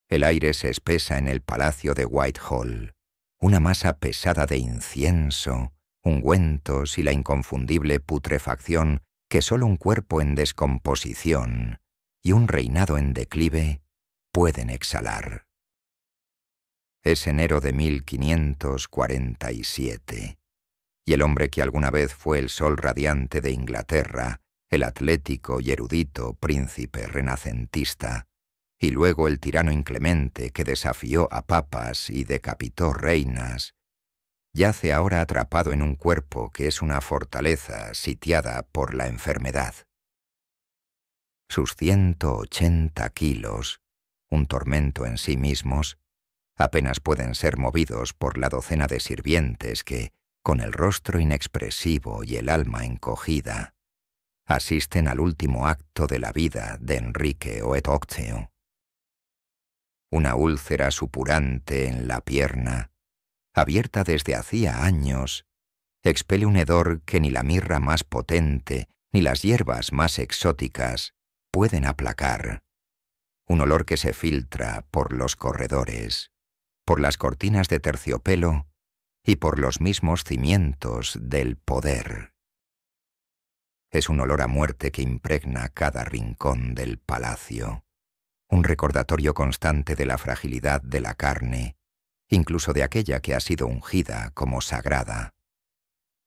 El aire se espesa en el palacio de Whitehall, una masa pesada de incienso, ungüentos y la inconfundible putrefacción que solo un cuerpo en descomposición y un reinado en declive pueden exhalar. Es enero de 1547, y el hombre que alguna vez fue el sol radiante de Inglaterra, el atlético y erudito príncipe renacentista, y luego el tirano inclemente que desafió a papas y decapitó reinas, yace ahora atrapado en un cuerpo que es una fortaleza sitiada por la enfermedad. Sus 180 kilos, un tormento en sí mismos, apenas pueden ser movidos por la docena de sirvientes que, con el rostro inexpresivo y el alma encogida, asisten al último acto de la vida de Enrique Oetócteo. Una úlcera supurante en la pierna, abierta desde hacía años, expele un hedor que ni la mirra más potente ni las hierbas más exóticas pueden aplacar. Un olor que se filtra por los corredores, por las cortinas de terciopelo y por los mismos cimientos del poder. Es un olor a muerte que impregna cada rincón del palacio, un recordatorio constante de la fragilidad de la carne, incluso de aquella que ha sido ungida como sagrada.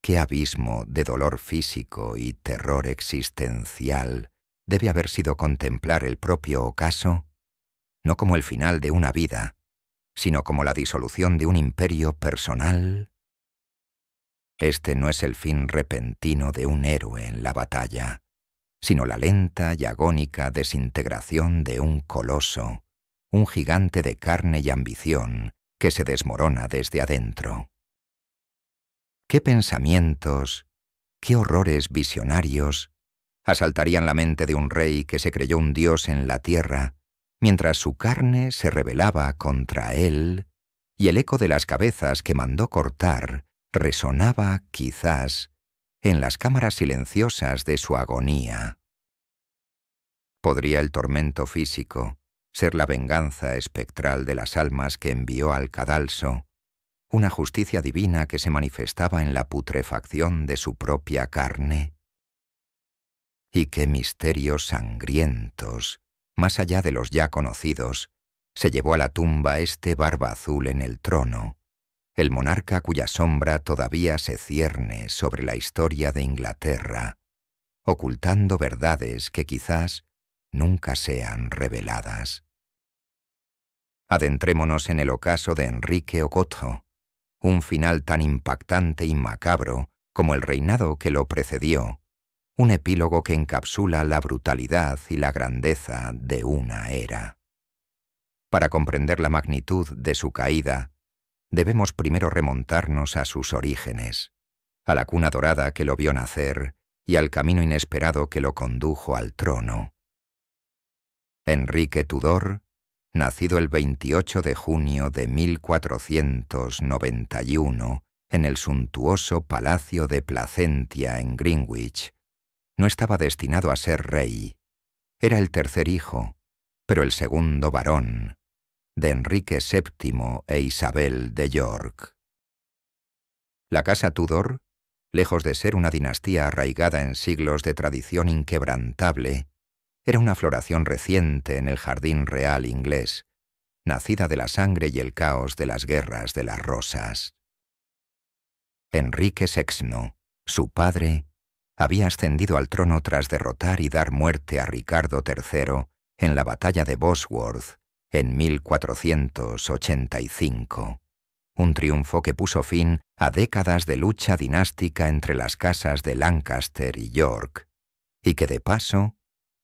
¿Qué abismo de dolor físico y terror existencial debe haber sido contemplar el propio ocaso, no como el final de una vida, sino como la disolución de un imperio personal? Este no es el fin repentino de un héroe en la batalla, sino la lenta y agónica desintegración de un coloso, un gigante de carne y ambición que se desmorona desde adentro. ¿Qué pensamientos, qué horrores visionarios asaltarían la mente de un rey que se creyó un dios en la tierra, mientras su carne se rebelaba contra él y el eco de las cabezas que mandó cortar resonaba, quizás, en las cámaras silenciosas de su agonía? ¿Podría el tormento físico ser la venganza espectral de las almas que envió al cadalso, una justicia divina que se manifestaba en la putrefacción de su propia carne? ¿Y qué misterios sangrientos, más allá de los ya conocidos, se llevó a la tumba este barba azul en el trono, el monarca cuya sombra todavía se cierne sobre la historia de Inglaterra, ocultando verdades que quizás nunca sean reveladas? Adentrémonos en el ocaso de Enrique Ogotho, un final tan impactante y macabro como el reinado que lo precedió, un epílogo que encapsula la brutalidad y la grandeza de una era. Para comprender la magnitud de su caída, debemos primero remontarnos a sus orígenes, a la cuna dorada que lo vio nacer y al camino inesperado que lo condujo al trono. Enrique Tudor, nacido el 28 de junio de 1491 en el suntuoso Palacio de Placentia en Greenwich, no estaba destinado a ser rey. Era el tercer hijo, pero el segundo varón, de Enrique VII e Isabel de York. La casa Tudor, lejos de ser una dinastía arraigada en siglos de tradición inquebrantable, era una floración reciente en el jardín real inglés, nacida de la sangre y el caos de las guerras de las rosas. Enrique VI, su padre, había ascendido al trono tras derrotar y dar muerte a Ricardo III en la batalla de Bosworth en 1485, un triunfo que puso fin a décadas de lucha dinástica entre las casas de Lancaster y York, y que de paso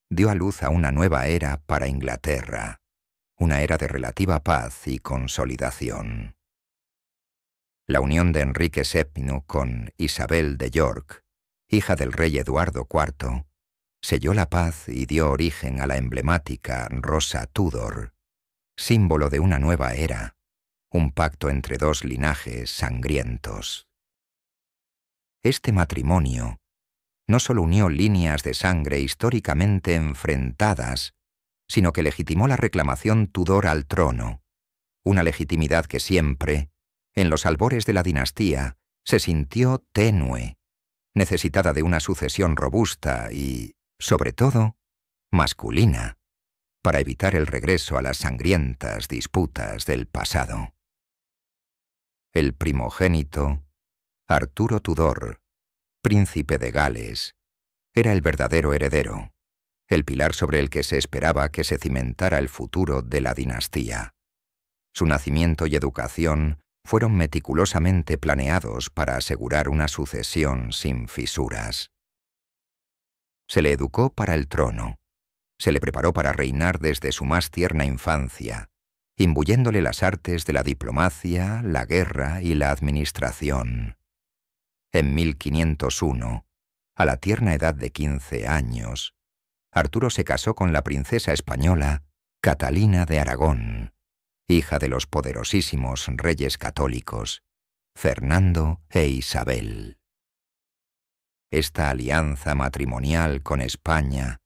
dio a luz a una nueva era para Inglaterra, una era de relativa paz y consolidación. La unión de Enrique VII con Isabel de York, hija del rey Eduardo IV, selló la paz y dio origen a la emblemática Rosa Tudor, símbolo de una nueva era, un pacto entre dos linajes sangrientos. Este matrimonio no solo unió líneas de sangre históricamente enfrentadas, sino que legitimó la reclamación Tudor al trono, una legitimidad que siempre, en los albores de la dinastía, se sintió tenue, necesitada de una sucesión robusta y, sobre todo, masculina, para evitar el regreso a las sangrientas disputas del pasado. El primogénito, Arturo Tudor, príncipe de Gales, era el verdadero heredero, el pilar sobre el que se esperaba que se cimentara el futuro de la dinastía. Su nacimiento y educación fueron meticulosamente planeados para asegurar una sucesión sin fisuras. Se le educó para el trono, se le preparó para reinar desde su más tierna infancia, imbuyéndole las artes de la diplomacia, la guerra y la administración. En 1501, a la tierna edad de 15 años, Arturo se casó con la princesa española Catalina de Aragón, hija de los poderosísimos reyes católicos, Fernando e Isabel. Esta alianza matrimonial con España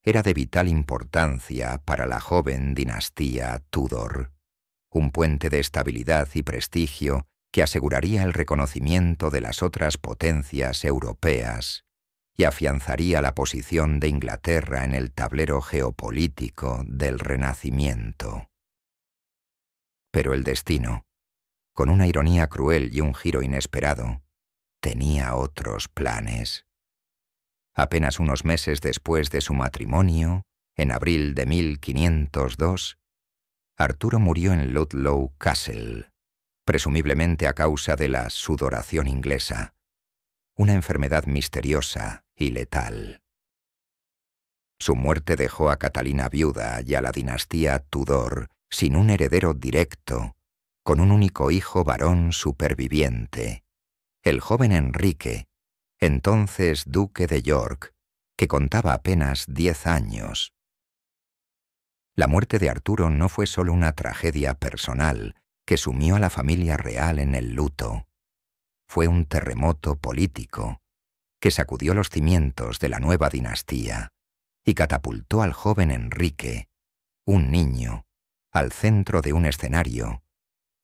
era de vital importancia para la joven dinastía Tudor, un puente de estabilidad y prestigio que aseguraría el reconocimiento de las otras potencias europeas y afianzaría la posición de Inglaterra en el tablero geopolítico del Renacimiento. Pero el destino, con una ironía cruel y un giro inesperado, tenía otros planes. Apenas unos meses después de su matrimonio, en abril de 1502, Arturo murió en Ludlow Castle, presumiblemente a causa de la sudoración inglesa, una enfermedad misteriosa y letal. Su muerte dejó a Catalina viuda y a la dinastía Tudor sin un heredero directo, con un único hijo varón superviviente, el joven Enrique, entonces duque de York, que contaba apenas 10 años. La muerte de Arturo no fue solo una tragedia personal que sumió a la familia real en el luto. Fue un terremoto político que sacudió los cimientos de la nueva dinastía y catapultó al joven Enrique, un niño, al centro de un escenario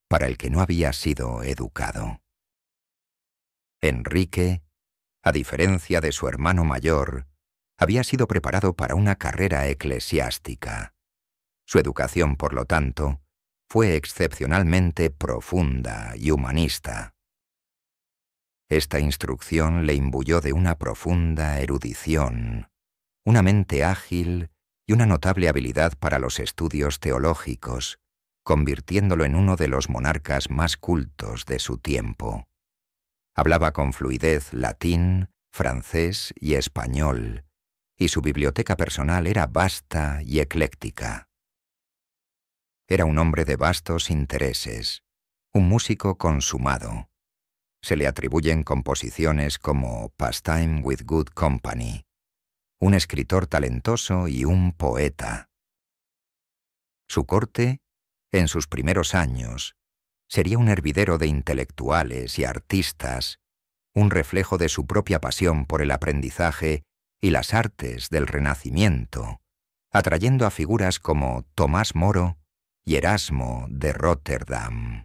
para el que no había sido educado. Enrique, a diferencia de su hermano mayor, había sido preparado para una carrera eclesiástica. Su educación, por lo tanto, fue excepcionalmente profunda y humanista. Esta instrucción le imbuyó de una profunda erudición, una mente ágil y una notable habilidad para los estudios teológicos, convirtiéndolo en uno de los monarcas más cultos de su tiempo. Hablaba con fluidez latín, francés y español, y su biblioteca personal era vasta y ecléctica. Era un hombre de vastos intereses, un músico consumado. Se le atribuyen composiciones como Pastime with Good Company, un escritor talentoso y un poeta. Su corte, en sus primeros años, sería un hervidero de intelectuales y artistas, un reflejo de su propia pasión por el aprendizaje y las artes del Renacimiento, atrayendo a figuras como Tomás Moro y Erasmo de Róterdam.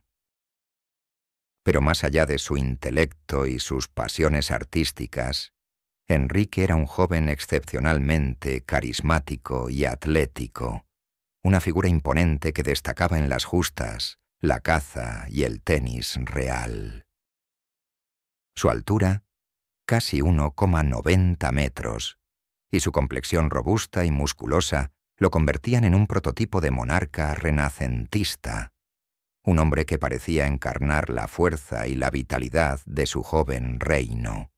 Pero más allá de su intelecto y sus pasiones artísticas, Enrique era un joven excepcionalmente carismático y atlético, una figura imponente que destacaba en las justas, la caza y el tenis real. Su altura, casi 1,90 metros, y su complexión robusta y musculosa lo convertían en un prototipo de monarca renacentista, un hombre que parecía encarnar la fuerza y la vitalidad de su joven reino,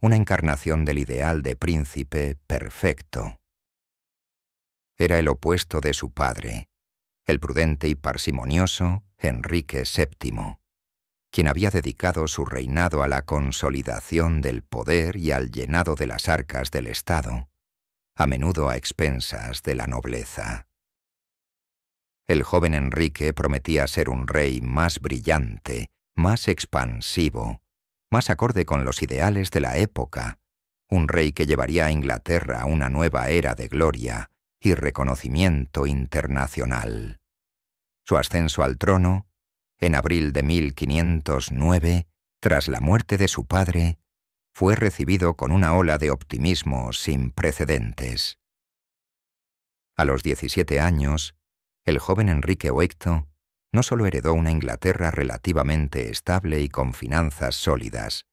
una encarnación del ideal de príncipe perfecto. Era el opuesto de su padre, el prudente y parsimonioso Enrique VII, quien había dedicado su reinado a la consolidación del poder y al llenado de las arcas del Estado, a menudo a expensas de la nobleza. El joven Enrique prometía ser un rey más brillante, más expansivo, más acorde con los ideales de la época, un rey que llevaría a Inglaterra a una nueva era de gloria y reconocimiento internacional. Su ascenso al trono, en abril de 1509, tras la muerte de su padre, fue recibido con una ola de optimismo sin precedentes. A los 17 años, el joven Enrique VIII no solo heredó una Inglaterra relativamente estable y con finanzas sólidas,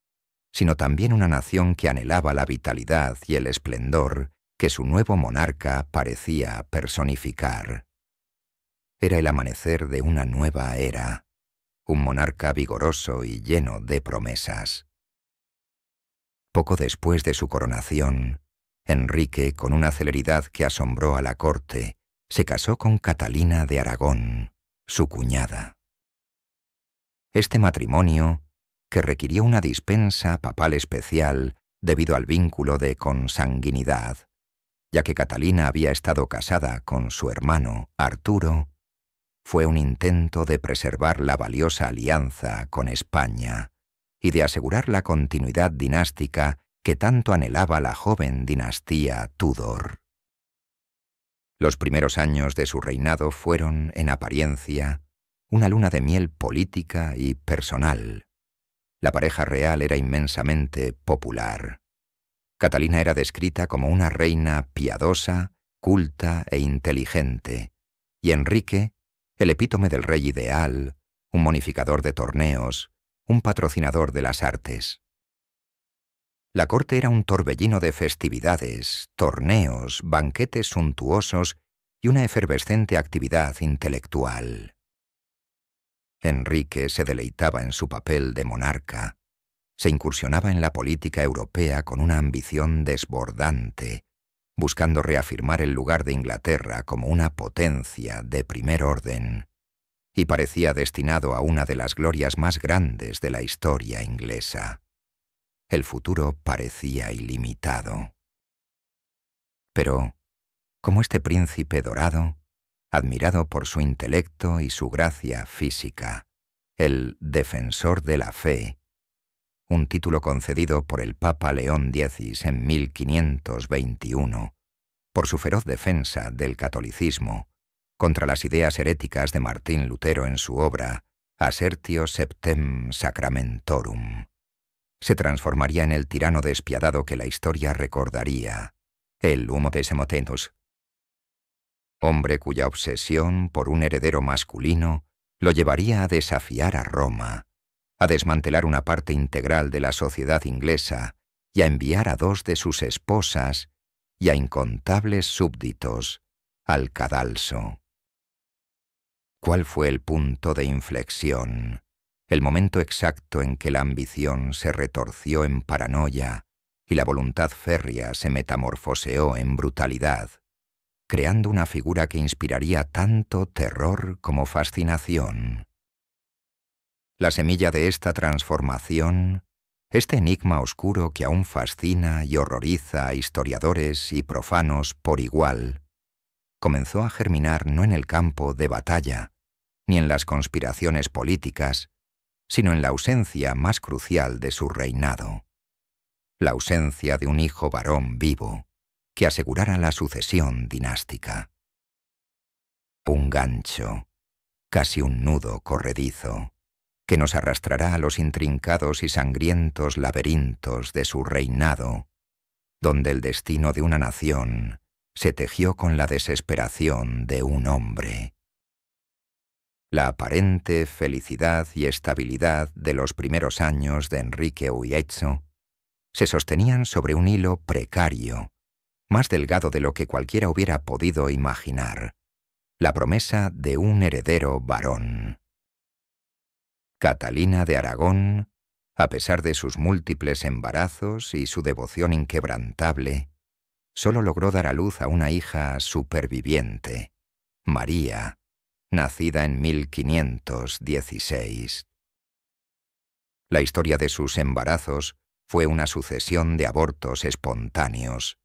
sino también una nación que anhelaba la vitalidad y el esplendor que su nuevo monarca parecía personificar. Era el amanecer de una nueva era, un monarca vigoroso y lleno de promesas. Poco después de su coronación, Enrique, con una celeridad que asombró a la corte, se casó con Catalina de Aragón, su cuñada. Este matrimonio, que requirió una dispensa papal especial debido al vínculo de consanguinidad, ya que Catalina había estado casada con su hermano Arturo, fue un intento de preservar la valiosa alianza con España y de asegurar la continuidad dinástica que tanto anhelaba la joven dinastía Tudor. Los primeros años de su reinado fueron, en apariencia, una luna de miel política y personal. La pareja real era inmensamente popular. Catalina era descrita como una reina piadosa, culta e inteligente, y Enrique, el epítome del rey ideal, un monificador de torneos, un patrocinador de las artes. La corte era un torbellino de festividades, torneos, banquetes suntuosos y una efervescente actividad intelectual. Enrique se deleitaba en su papel de monarca, se incursionaba en la política europea con una ambición desbordante, buscando reafirmar el lugar de Inglaterra como una potencia de primer orden, y parecía destinado a una de las glorias más grandes de la historia inglesa. El futuro parecía ilimitado. Pero, como este príncipe dorado, admirado por su intelecto y su gracia física, el defensor de la fe, un título concedido por el Papa León X en 1521, por su feroz defensa del catolicismo contra las ideas heréticas de Martín Lutero en su obra Assertio Septem Sacramentorum, se transformaría en el tirano despiadado que la historia recordaría, el Homo Pesemotentus, hombre cuya obsesión por un heredero masculino lo llevaría a desafiar a Roma, a desmantelar una parte integral de la sociedad inglesa y a enviar a 2 de sus esposas y a incontables súbditos al cadalso. ¿Cuál fue el punto de inflexión, el momento exacto en que la ambición se retorció en paranoia y la voluntad férrea se metamorfoseó en brutalidad, creando una figura que inspiraría tanto terror como fascinación? La semilla de esta transformación, este enigma oscuro que aún fascina y horroriza a historiadores y profanos por igual, comenzó a germinar no en el campo de batalla, ni en las conspiraciones políticas, sino en la ausencia más crucial de su reinado, la ausencia de un hijo varón vivo que asegurara la sucesión dinástica. Un gancho, casi un nudo corredizo, que nos arrastrará a los intrincados y sangrientos laberintos de su reinado, donde el destino de una nación se tejió con la desesperación de un hombre. La aparente felicidad y estabilidad de los primeros años de Enrique VIII se sostenían sobre un hilo precario, más delgado de lo que cualquiera hubiera podido imaginar, la promesa de un heredero varón. Catalina de Aragón, a pesar de sus múltiples embarazos y su devoción inquebrantable, solo logró dar a luz a una hija superviviente, María, nacida en 1516. La historia de sus embarazos fue una sucesión de abortos espontáneos,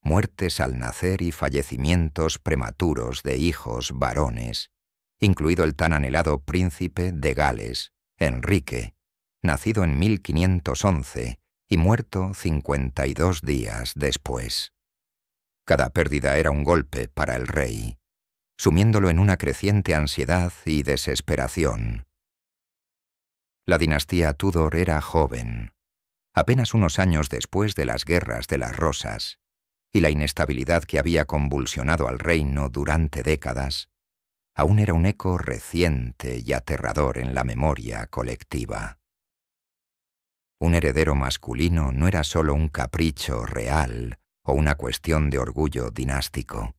muertes al nacer y fallecimientos prematuros de hijos varones, incluido el tan anhelado príncipe de Gales, Enrique, nacido en 1511 y muerto 52 días después. Cada pérdida era un golpe para el rey, sumiéndolo en una creciente ansiedad y desesperación. La dinastía Tudor era joven, apenas unos años después de las guerras de las Rosas, y la inestabilidad que había convulsionado al reino durante décadas aún era un eco reciente y aterrador en la memoria colectiva. Un heredero masculino no era solo un capricho real o una cuestión de orgullo dinástico.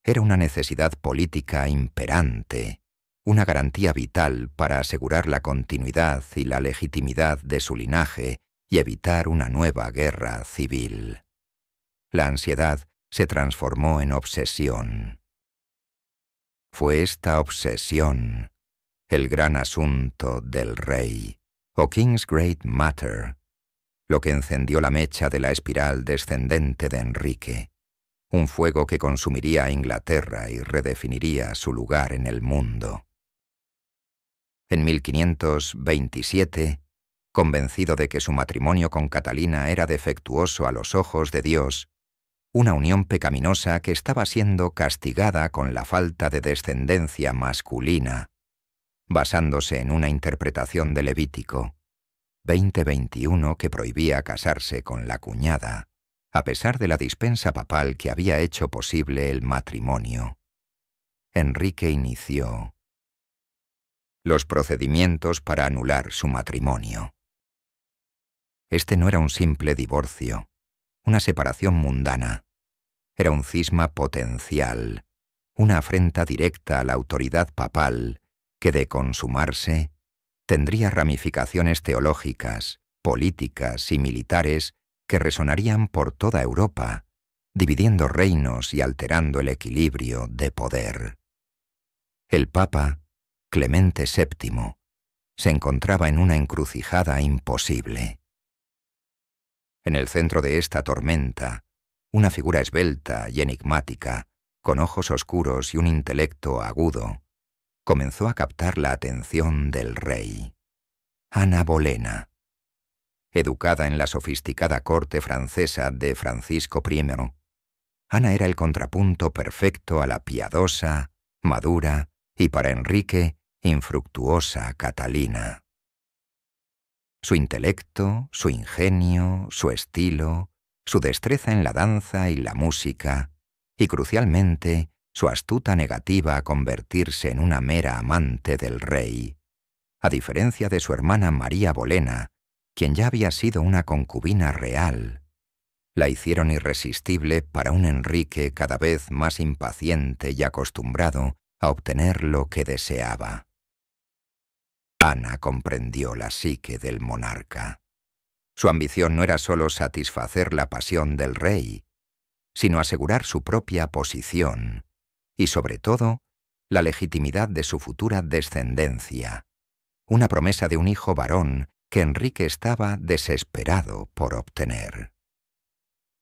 Era una necesidad política imperante, una garantía vital para asegurar la continuidad y la legitimidad de su linaje y evitar una nueva guerra civil. La ansiedad se transformó en obsesión. Fue esta obsesión el gran asunto del rey, o King's Great Matter, lo que encendió la mecha de la espiral descendente de Enrique, un fuego que consumiría a Inglaterra y redefiniría su lugar en el mundo. En 1527, convencido de que su matrimonio con Catalina era defectuoso a los ojos de Dios, una unión pecaminosa que estaba siendo castigada con la falta de descendencia masculina, basándose en una interpretación de Levítico 20:21 que prohibía casarse con la cuñada, a pesar de la dispensa papal que había hecho posible el matrimonio. Enrique inició los procedimientos para anular su matrimonio. Este no era un simple divorcio, una separación mundana. Era un cisma potencial, una afrenta directa a la autoridad papal que, de consumarse, tendría ramificaciones teológicas, políticas y militares que resonarían por toda Europa, dividiendo reinos y alterando el equilibrio de poder. El Papa, Clemente VII, se encontraba en una encrucijada imposible. En el centro de esta tormenta, una figura esbelta y enigmática, con ojos oscuros y un intelecto agudo, comenzó a captar la atención del rey. Ana Bolena. Educada en la sofisticada corte francesa de Francisco I, Ana era el contrapunto perfecto a la piadosa, madura y, para Enrique, infructuosa Catalina. Su intelecto, su ingenio, su estilo, su destreza en la danza y la música, y crucialmente, su astuta negativa a convertirse en una mera amante del rey, a diferencia de su hermana María Bolena, quien ya había sido una concubina real, la hicieron irresistible para un Enrique cada vez más impaciente y acostumbrado a obtener lo que deseaba. Ana comprendió la psique del monarca. Su ambición no era solo satisfacer la pasión del rey, sino asegurar su propia posición y, sobre todo, la legitimidad de su futura descendencia, una promesa de un hijo varón que Enrique estaba desesperado por obtener.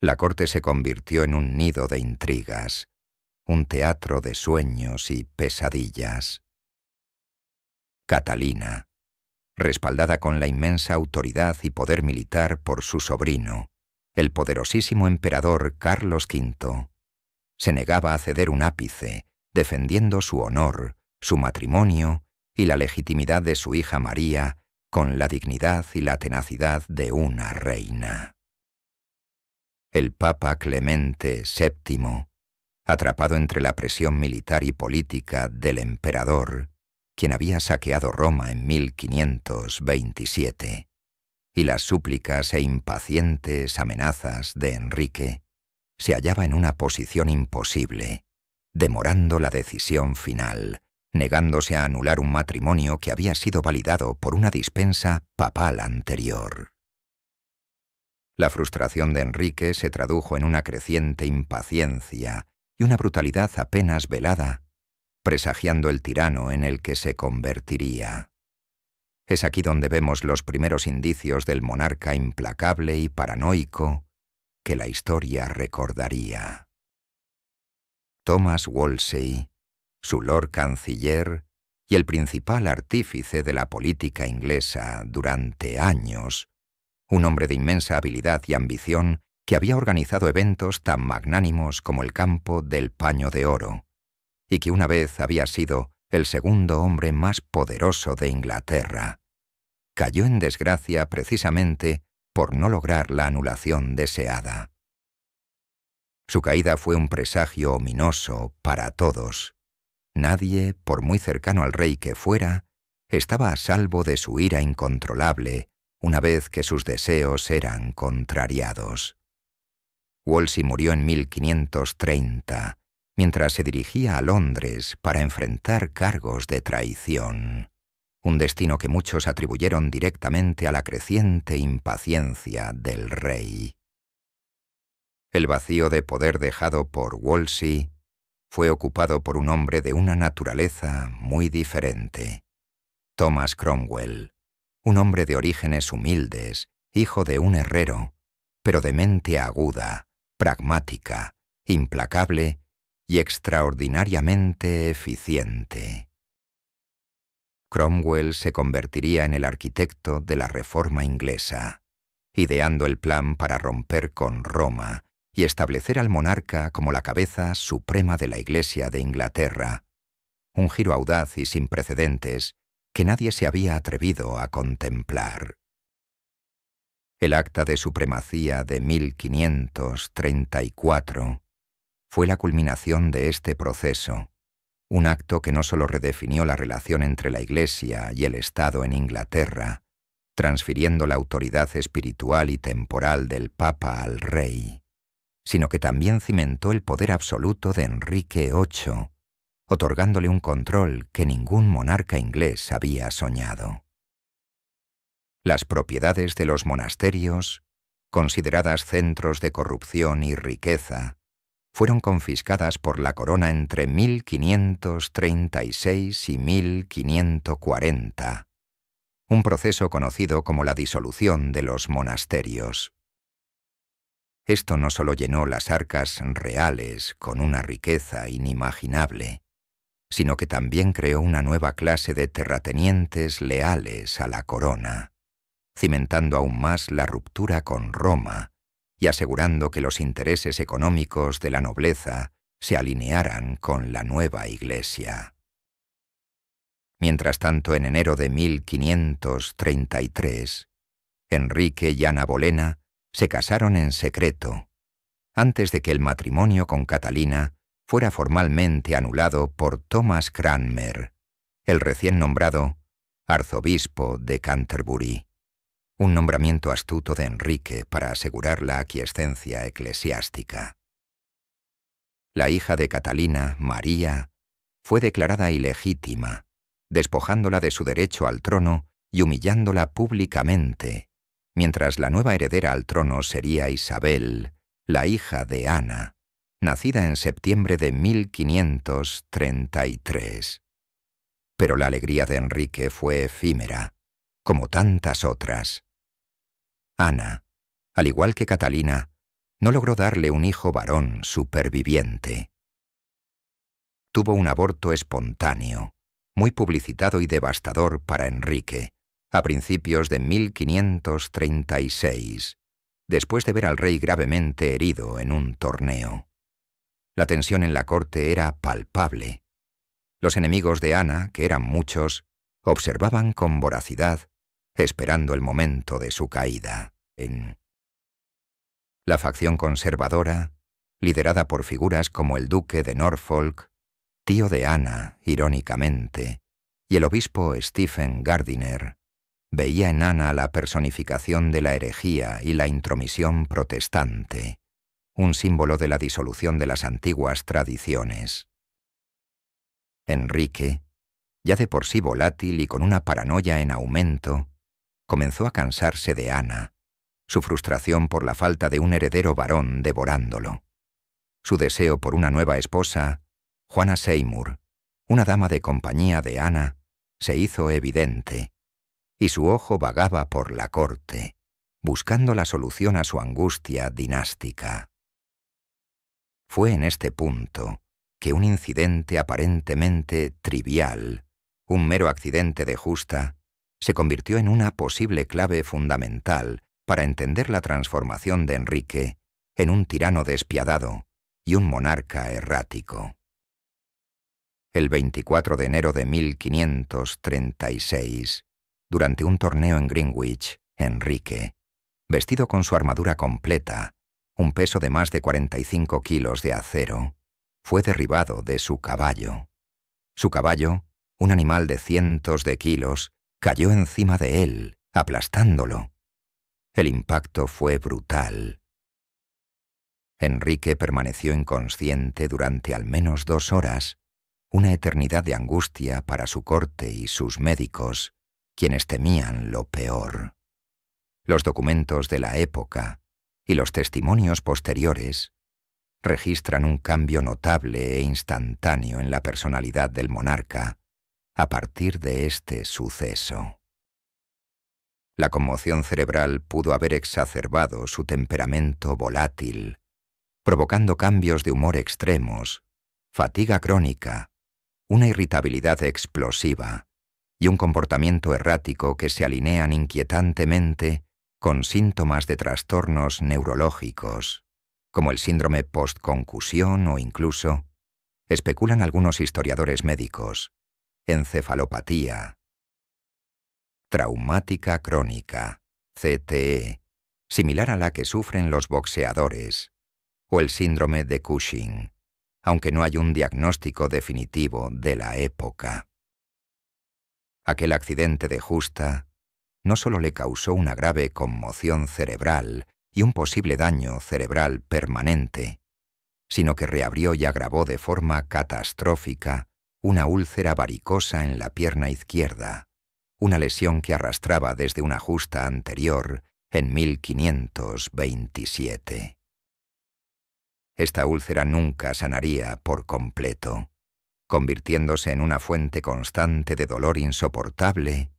La corte se convirtió en un nido de intrigas, un teatro de sueños y pesadillas. Catalina, respaldada con la inmensa autoridad y poder militar por su sobrino, el poderosísimo emperador Carlos V, se negaba a ceder un ápice, defendiendo su honor, su matrimonio y la legitimidad de su hija María con la dignidad y la tenacidad de una reina. El Papa Clemente VII, atrapado entre la presión militar y política del emperador, quien había saqueado Roma en 1527, y las súplicas e impacientes amenazas de Enrique, se hallaba en una posición imposible, demorando la decisión final, negándose a anular un matrimonio que había sido validado por una dispensa papal anterior. La frustración de Enrique se tradujo en una creciente impaciencia y una brutalidad apenas velada, presagiando el tirano en el que se convertiría. Es aquí donde vemos los primeros indicios del monarca implacable y paranoico que la historia recordaría. Thomas Wolsey, su Lord Canciller y el principal artífice de la política inglesa durante años, un hombre de inmensa habilidad y ambición que había organizado eventos tan magnánimos como el campo del Paño de Oro, y que una vez había sido el segundo hombre más poderoso de Inglaterra, cayó en desgracia precisamente por no lograr la anulación deseada. Su caída fue un presagio ominoso para todos. Nadie, por muy cercano al rey que fuera, estaba a salvo de su ira incontrolable una vez que sus deseos eran contrariados. Wolsey murió en 1530, mientras se dirigía a Londres para enfrentar cargos de traición, un destino que muchos atribuyeron directamente a la creciente impaciencia del rey. El vacío de poder dejado por Wolsey fue ocupado por un hombre de una naturaleza muy diferente, Thomas Cromwell, un hombre de orígenes humildes, hijo de un herrero, pero de mente aguda, pragmática, implacable y extraordinariamente eficiente. Cromwell se convertiría en el arquitecto de la Reforma inglesa, ideando el plan para romper con Roma y establecer al monarca como la cabeza suprema de la Iglesia de Inglaterra, un giro audaz y sin precedentes que nadie se había atrevido a contemplar. El Acta de Supremacía de 1534 fue la culminación de este proceso, un acto que no solo redefinió la relación entre la Iglesia y el Estado en Inglaterra, transfiriendo la autoridad espiritual y temporal del Papa al rey, sino que también cimentó el poder absoluto de Enrique VIII, otorgándole un control que ningún monarca inglés había soñado. Las propiedades de los monasterios, consideradas centros de corrupción y riqueza, fueron confiscadas por la corona entre 1536 y 1540, un proceso conocido como la disolución de los monasterios. Esto no solo llenó las arcas reales con una riqueza inimaginable, sino que también creó una nueva clase de terratenientes leales a la corona, cimentando aún más la ruptura con Roma y asegurando que los intereses económicos de la nobleza se alinearan con la nueva Iglesia. Mientras tanto, en enero de 1533, Enrique y Ana Bolena se casaron en secreto, antes de que el matrimonio con Catalina fuera formalmente anulado por Thomas Cranmer, el recién nombrado arzobispo de Canterbury, un nombramiento astuto de Enrique para asegurar la aquiescencia eclesiástica. La hija de Catalina, María, fue declarada ilegítima, despojándola de su derecho al trono y humillándola públicamente, mientras la nueva heredera al trono sería Isabel, la hija de Ana, nacida en septiembre de 1533. Pero la alegría de Enrique fue efímera, como tantas otras. Ana, al igual que Catalina, no logró darle un hijo varón superviviente. Tuvo un aborto espontáneo, muy publicitado y devastador para Enrique, a principios de 1536, después de ver al rey gravemente herido en un torneo. La tensión en la corte era palpable. Los enemigos de Ana, que eran muchos, observaban con voracidad, esperando el momento de su caída. La facción conservadora, liderada por figuras como el duque de Norfolk, tío de Ana, irónicamente, y el obispo Stephen Gardiner, veía en Ana la personificación de la herejía y la intromisión protestante, un símbolo de la disolución de las antiguas tradiciones. Enrique, ya de por sí volátil y con una paranoia en aumento, comenzó a cansarse de Ana, su frustración por la falta de un heredero varón devorándolo. Su deseo por una nueva esposa, Juana Seymour, una dama de compañía de Ana, se hizo evidente, y su ojo vagaba por la corte, buscando la solución a su angustia dinástica. Fue en este punto que un incidente aparentemente trivial, un mero accidente de justa, se convirtió en una posible clave fundamental para entender la transformación de Enrique en un tirano despiadado y un monarca errático. El 24 de enero de 1536, durante un torneo en Greenwich, Enrique, vestido con su armadura completa, un peso de más de 45 kilos de acero, fue derribado de su caballo. Su caballo, un animal de cientos de kilos, cayó encima de él, aplastándolo. El impacto fue brutal. Enrique permaneció inconsciente durante al menos 2 horas, una eternidad de angustia para su corte y sus médicos, quienes temían lo peor. Los documentos de la época y los testimonios posteriores registran un cambio notable e instantáneo en la personalidad del monarca a partir de este suceso. La conmoción cerebral pudo haber exacerbado su temperamento volátil, provocando cambios de humor extremos, fatiga crónica, una irritabilidad explosiva y un comportamiento errático que se alinean inquietantemente con síntomas de trastornos neurológicos, como el síndrome postconcusión o incluso, especulan algunos historiadores médicos, encefalopatía traumática crónica, CTE, similar a la que sufren los boxeadores, o el síndrome de Cushing, aunque no hay un diagnóstico definitivo de la época. Aquel accidente de justa no solo le causó una grave conmoción cerebral y un posible daño cerebral permanente, sino que reabrió y agravó de forma catastrófica una úlcera varicosa en la pierna izquierda, una lesión que arrastraba desde una justa anterior en 1527. Esta úlcera nunca sanaría por completo, convirtiéndose en una fuente constante de dolor insoportable,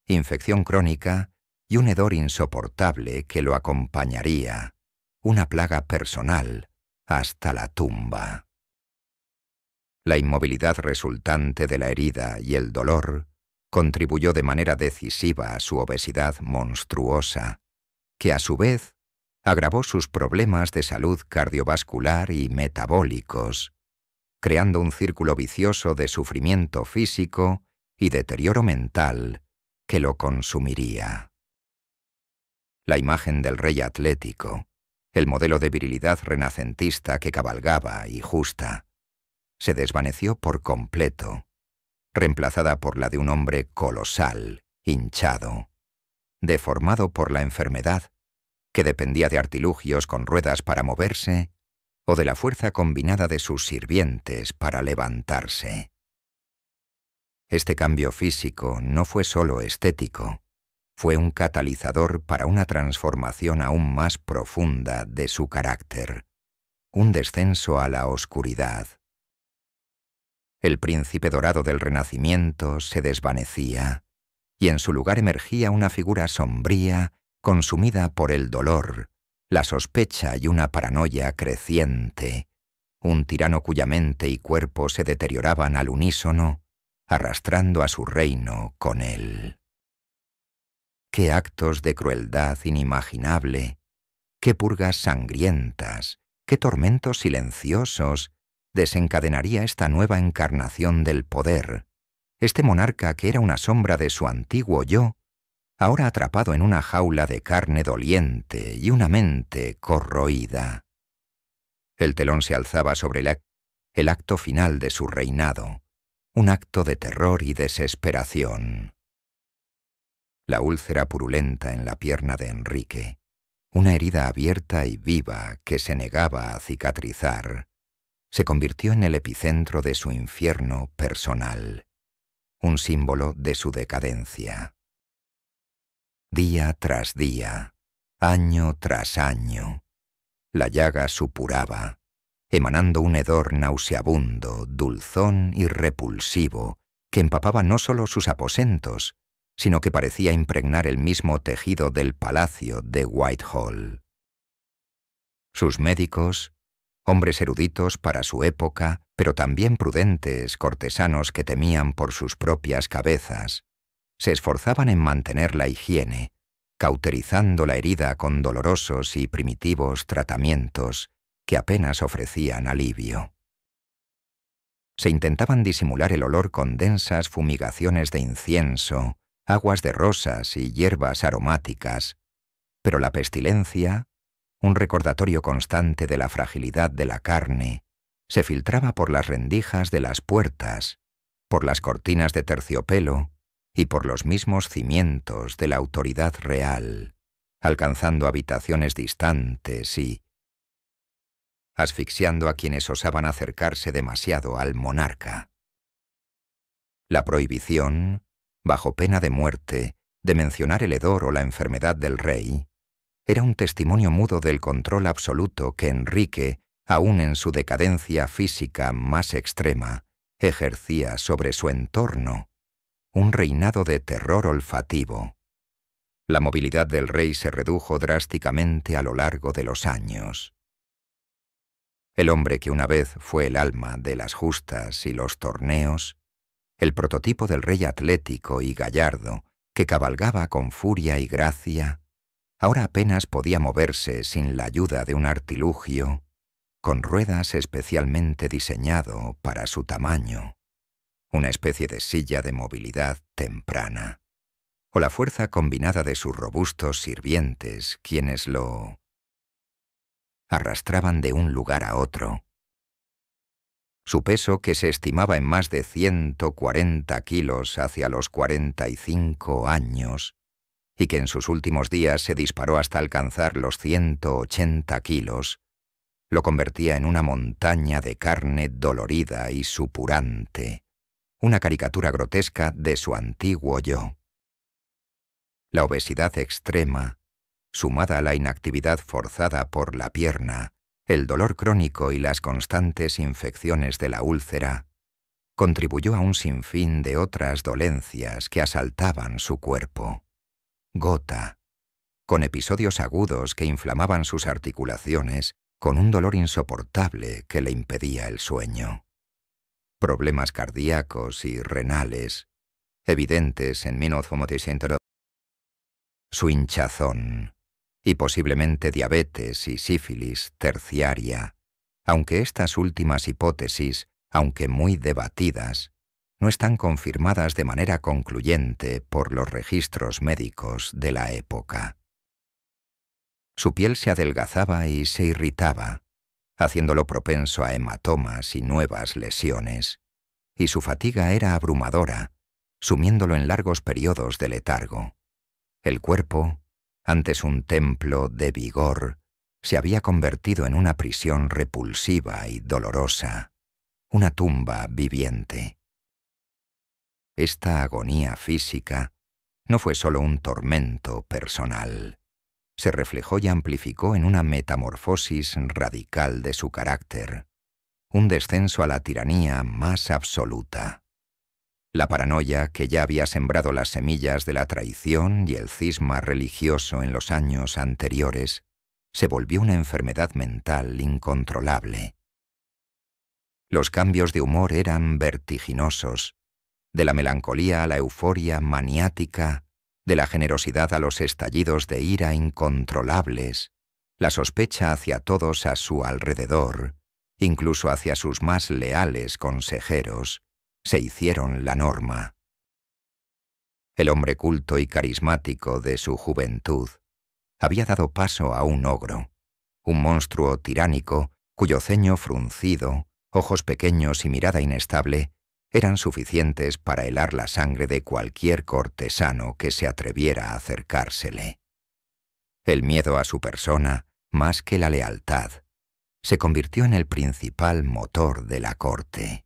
infección crónica y un hedor insoportable que lo acompañaría, una plaga personal, hasta la tumba. La inmovilidad resultante de la herida y el dolor contribuyó de manera decisiva a su obesidad monstruosa, que a su vez agravó sus problemas de salud cardiovascular y metabólicos, creando un círculo vicioso de sufrimiento físico y deterioro mental que lo consumiría. La imagen del rey atlético, el modelo de virilidad renacentista que cabalgaba y justa, se desvaneció por completo, reemplazada por la de un hombre colosal, hinchado, deformado por la enfermedad, que dependía de artilugios con ruedas para moverse o de la fuerza combinada de sus sirvientes para levantarse. Este cambio físico no fue solo estético, fue un catalizador para una transformación aún más profunda de su carácter, un descenso a la oscuridad. El príncipe dorado del Renacimiento se desvanecía, y en su lugar emergía una figura sombría, consumida por el dolor, la sospecha y una paranoia creciente, un tirano cuya mente y cuerpo se deterioraban al unísono, arrastrando a su reino con él. ¡Qué actos de crueldad inimaginable! ¡Qué purgas sangrientas! ¡Qué tormentos silenciosos desencadenaría esta nueva encarnación del poder! Este monarca que era una sombra de su antiguo yo, ahora atrapado en una jaula de carne doliente y una mente corroída. El telón se alzaba sobre el acto final de su reinado, un acto de terror y desesperación. La úlcera purulenta en la pierna de Enrique, una herida abierta y viva que se negaba a cicatrizar, se convirtió en el epicentro de su infierno personal, un símbolo de su decadencia. Día tras día, año tras año, la llaga supuraba, emanando un hedor nauseabundo, dulzón y repulsivo, que empapaba no solo sus aposentos, sino que parecía impregnar el mismo tejido del palacio de Whitehall. Sus médicos, hombres eruditos para su época, pero también prudentes cortesanos que temían por sus propias cabezas, se esforzaban en mantener la higiene, cauterizando la herida con dolorosos y primitivos tratamientos que apenas ofrecían alivio. Se intentaban disimular el olor con densas fumigaciones de incienso, aguas de rosas y hierbas aromáticas, pero la pestilencia, un recordatorio constante de la fragilidad de la carne, se filtraba por las rendijas de las puertas, por las cortinas de terciopelo y por los mismos cimientos de la autoridad real, alcanzando habitaciones distantes y asfixiando a quienes osaban acercarse demasiado al monarca. La prohibición, bajo pena de muerte, de mencionar el hedor o la enfermedad del rey, era un testimonio mudo del control absoluto que Enrique, aun en su decadencia física más extrema, ejercía sobre su entorno, un reinado de terror olfativo. La movilidad del rey se redujo drásticamente a lo largo de los años. El hombre que una vez fue el alma de las justas y los torneos, el prototipo del rey atlético y gallardo que cabalgaba con furia y gracia, ahora apenas podía moverse sin la ayuda de un artilugio, con ruedas especialmente diseñado para su tamaño, una especie de silla de movilidad temprana, o la fuerza combinada de sus robustos sirvientes, quienes lo arrastraban de un lugar a otro. Su peso, que se estimaba en más de 140 kilos hacia los 45 años, y que en sus últimos días se disparó hasta alcanzar los 180 kilos, lo convertía en una montaña de carne dolorida y supurante, una caricatura grotesca de su antiguo yo. La obesidad extrema, sumada a la inactividad forzada por la pierna, el dolor crónico y las constantes infecciones de la úlcera, contribuyó a un sinfín de otras dolencias que asaltaban su cuerpo. Gota, con episodios agudos que inflamaban sus articulaciones, con un dolor insoportable que le impedía el sueño. Problemas cardíacos y renales, evidentes en 1900. Su hinchazón, y posiblemente diabetes y sífilis terciaria, aunque estas últimas hipótesis, aunque muy debatidas, no están confirmadas de manera concluyente por los registros médicos de la época. Su piel se adelgazaba y se irritaba, haciéndolo propenso a hematomas y nuevas lesiones, y su fatiga era abrumadora, sumiéndolo en largos periodos de letargo. El cuerpo, antes un templo de vigor, se había convertido en una prisión repulsiva y dolorosa, una tumba viviente. Esta agonía física no fue solo un tormento personal. Se reflejó y amplificó en una metamorfosis radical de su carácter, un descenso a la tiranía más absoluta. La paranoia, que ya había sembrado las semillas de la traición y el cisma religioso en los años anteriores, se volvió una enfermedad mental incontrolable. Los cambios de humor eran vertiginosos, de la melancolía a la euforia maniática, de la generosidad a los estallidos de ira incontrolables, la sospecha hacia todos a su alrededor, incluso hacia sus más leales consejeros, se hicieron la norma. El hombre culto y carismático de su juventud había dado paso a un ogro, un monstruo tiránico cuyo ceño fruncido, ojos pequeños y mirada inestable eran suficientes para helar la sangre de cualquier cortesano que se atreviera a acercársele. El miedo a su persona, más que la lealtad, se convirtió en el principal motor de la corte.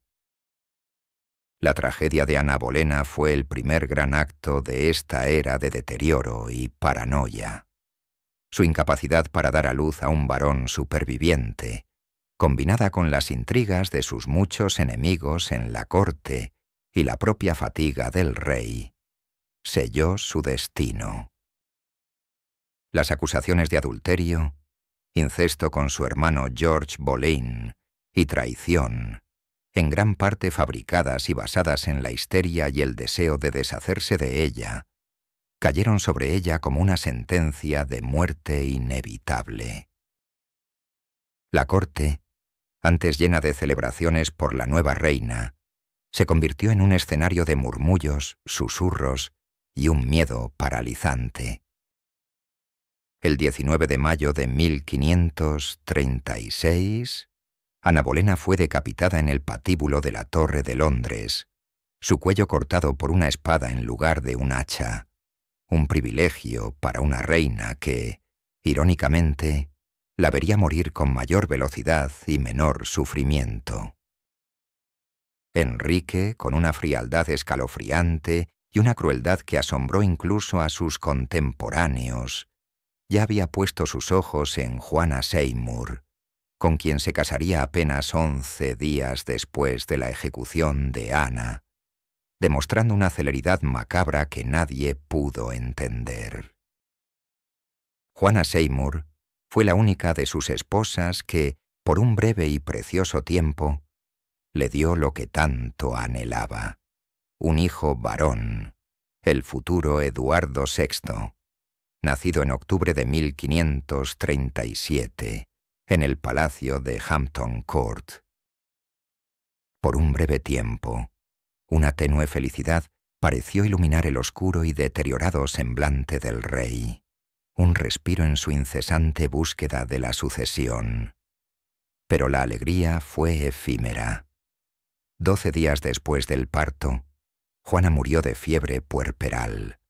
La tragedia de Ana Bolena fue el primer gran acto de esta era de deterioro y paranoia. Su incapacidad para dar a luz a un varón superviviente, combinada con las intrigas de sus muchos enemigos en la corte y la propia fatiga del rey, selló su destino. Las acusaciones de adulterio, incesto con su hermano George Boleyn y traición, en gran parte fabricadas y basadas en la histeria y el deseo de deshacerse de ella, cayeron sobre ella como una sentencia de muerte inevitable. La corte, antes llena de celebraciones por la nueva reina, se convirtió en un escenario de murmullos, susurros y un miedo paralizante. El 19 de mayo de 1536, Ana Bolena fue decapitada en el patíbulo de la Torre de Londres, su cuello cortado por una espada en lugar de un hacha, un privilegio para una reina que, irónicamente, la vería morir con mayor velocidad y menor sufrimiento. Enrique, con una frialdad escalofriante y una crueldad que asombró incluso a sus contemporáneos, ya había puesto sus ojos en Juana Seymour, con quien se casaría apenas 11 días después de la ejecución de Ana, demostrando una celeridad macabra que nadie pudo entender. Juana Seymour fue la única de sus esposas que, por un breve y precioso tiempo, le dio lo que tanto anhelaba, un hijo varón, el futuro Eduardo VI, nacido en octubre de 1537, en el palacio de Hampton Court. Por un breve tiempo, una tenue felicidad pareció iluminar el oscuro y deteriorado semblante del rey, un respiro en su incesante búsqueda de la sucesión. Pero la alegría fue efímera. 12 días después del parto, Juana murió de fiebre puerperal,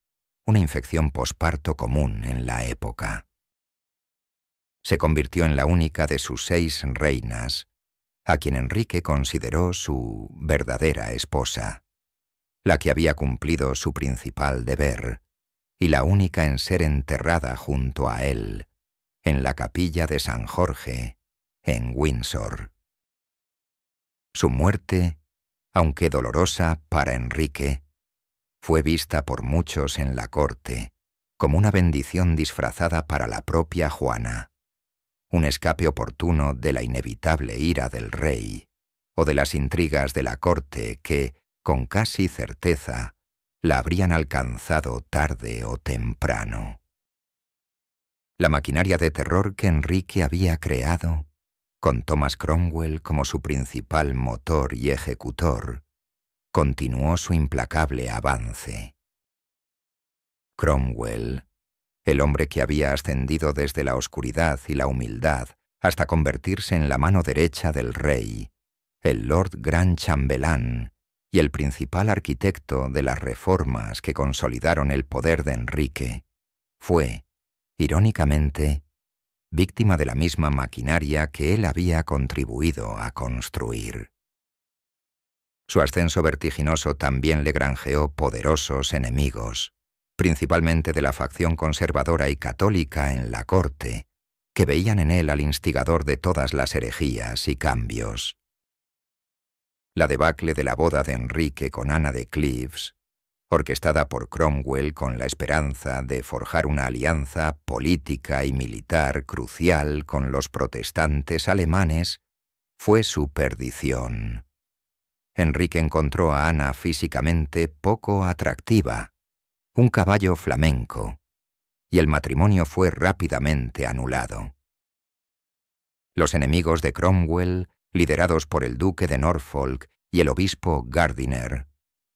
una infección posparto común en la época. Se convirtió en la única de sus 6 reinas, a quien Enrique consideró su verdadera esposa, la que había cumplido su principal deber, y la única en ser enterrada junto a él, en la capilla de San Jorge, en Windsor. Su muerte, aunque dolorosa para Enrique, fue vista por muchos en la corte como una bendición disfrazada para la propia Juana, un escape oportuno de la inevitable ira del rey o de las intrigas de la corte que, con casi certeza, la habrían alcanzado tarde o temprano. La maquinaria de terror que Enrique había creado, con Thomas Cromwell como su principal motor y ejecutor, continuó su implacable avance. Cromwell, el hombre que había ascendido desde la oscuridad y la humildad hasta convertirse en la mano derecha del rey, el Lord Gran Chambelán y el principal arquitecto de las reformas que consolidaron el poder de Enrique, fue, irónicamente, víctima de la misma maquinaria que él había contribuido a construir. Su ascenso vertiginoso también le granjeó poderosos enemigos, principalmente de la facción conservadora y católica en la corte, que veían en él al instigador de todas las herejías y cambios. La debacle de la boda de Enrique con Ana de Cleves, orquestada por Cromwell con la esperanza de forjar una alianza política y militar crucial con los protestantes alemanes, fue su perdición. Enrique encontró a Ana físicamente poco atractiva, un caballo flamenco, y el matrimonio fue rápidamente anulado. Los enemigos de Cromwell, liderados por el duque de Norfolk y el obispo Gardiner,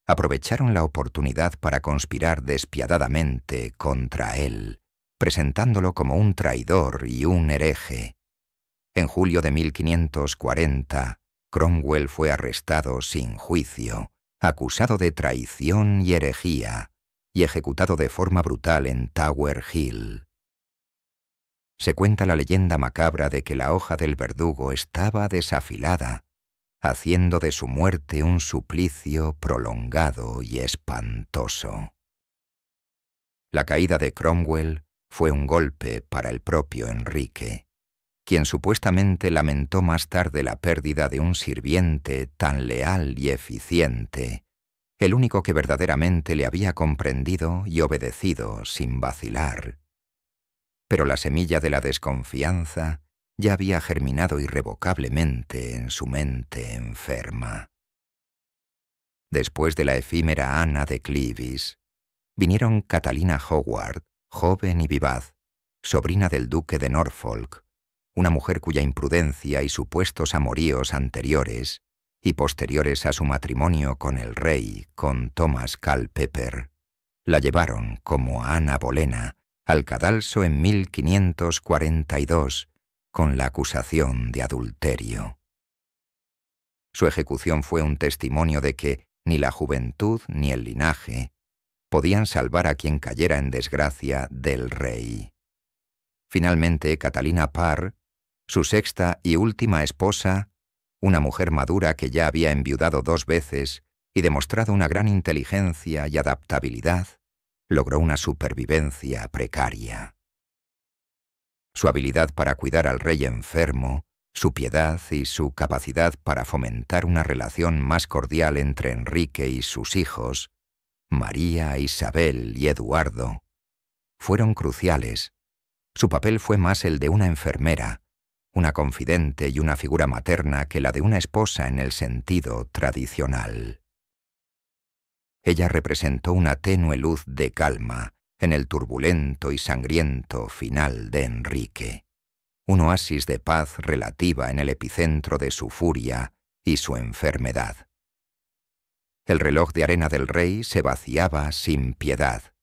aprovecharon la oportunidad para conspirar despiadadamente contra él, presentándolo como un traidor y un hereje. En julio de 1540, Cromwell fue arrestado sin juicio, acusado de traición y herejía, y ejecutado de forma brutal en Tower Hill. Se cuenta la leyenda macabra de que la hoja del verdugo estaba desafilada, haciendo de su muerte un suplicio prolongado y espantoso. La caída de Cromwell fue un golpe para el propio Enrique, quien supuestamente lamentó más tarde la pérdida de un sirviente tan leal y eficiente, el único que verdaderamente le había comprendido y obedecido sin vacilar. Pero la semilla de la desconfianza ya había germinado irrevocablemente en su mente enferma. Después de la efímera Ana de Cleves, vinieron Catalina Howard, joven y vivaz, sobrina del duque de Norfolk, una mujer cuya imprudencia y supuestos amoríos anteriores y posteriores a su matrimonio con el rey, con Thomas Culpeper, la llevaron, como a Ana Bolena, al cadalso en 1542, con la acusación de adulterio. Su ejecución fue un testimonio de que ni la juventud ni el linaje podían salvar a quien cayera en desgracia del rey. Finalmente, Catalina Parr, su sexta y última esposa, una mujer madura que ya había enviudado 2 veces y demostrado una gran inteligencia y adaptabilidad, logró una supervivencia precaria. Su habilidad para cuidar al rey enfermo, su piedad y su capacidad para fomentar una relación más cordial entre Enrique y sus hijos, María, Isabel y Eduardo, fueron cruciales. Su papel fue más el de una enfermera, una confidente y una figura materna que la de una esposa en el sentido tradicional. Ella representó una tenue luz de calma en el turbulento y sangriento final de Enrique, un oasis de paz relativa en el epicentro de su furia y su enfermedad. El reloj de arena del rey se vaciaba sin piedad.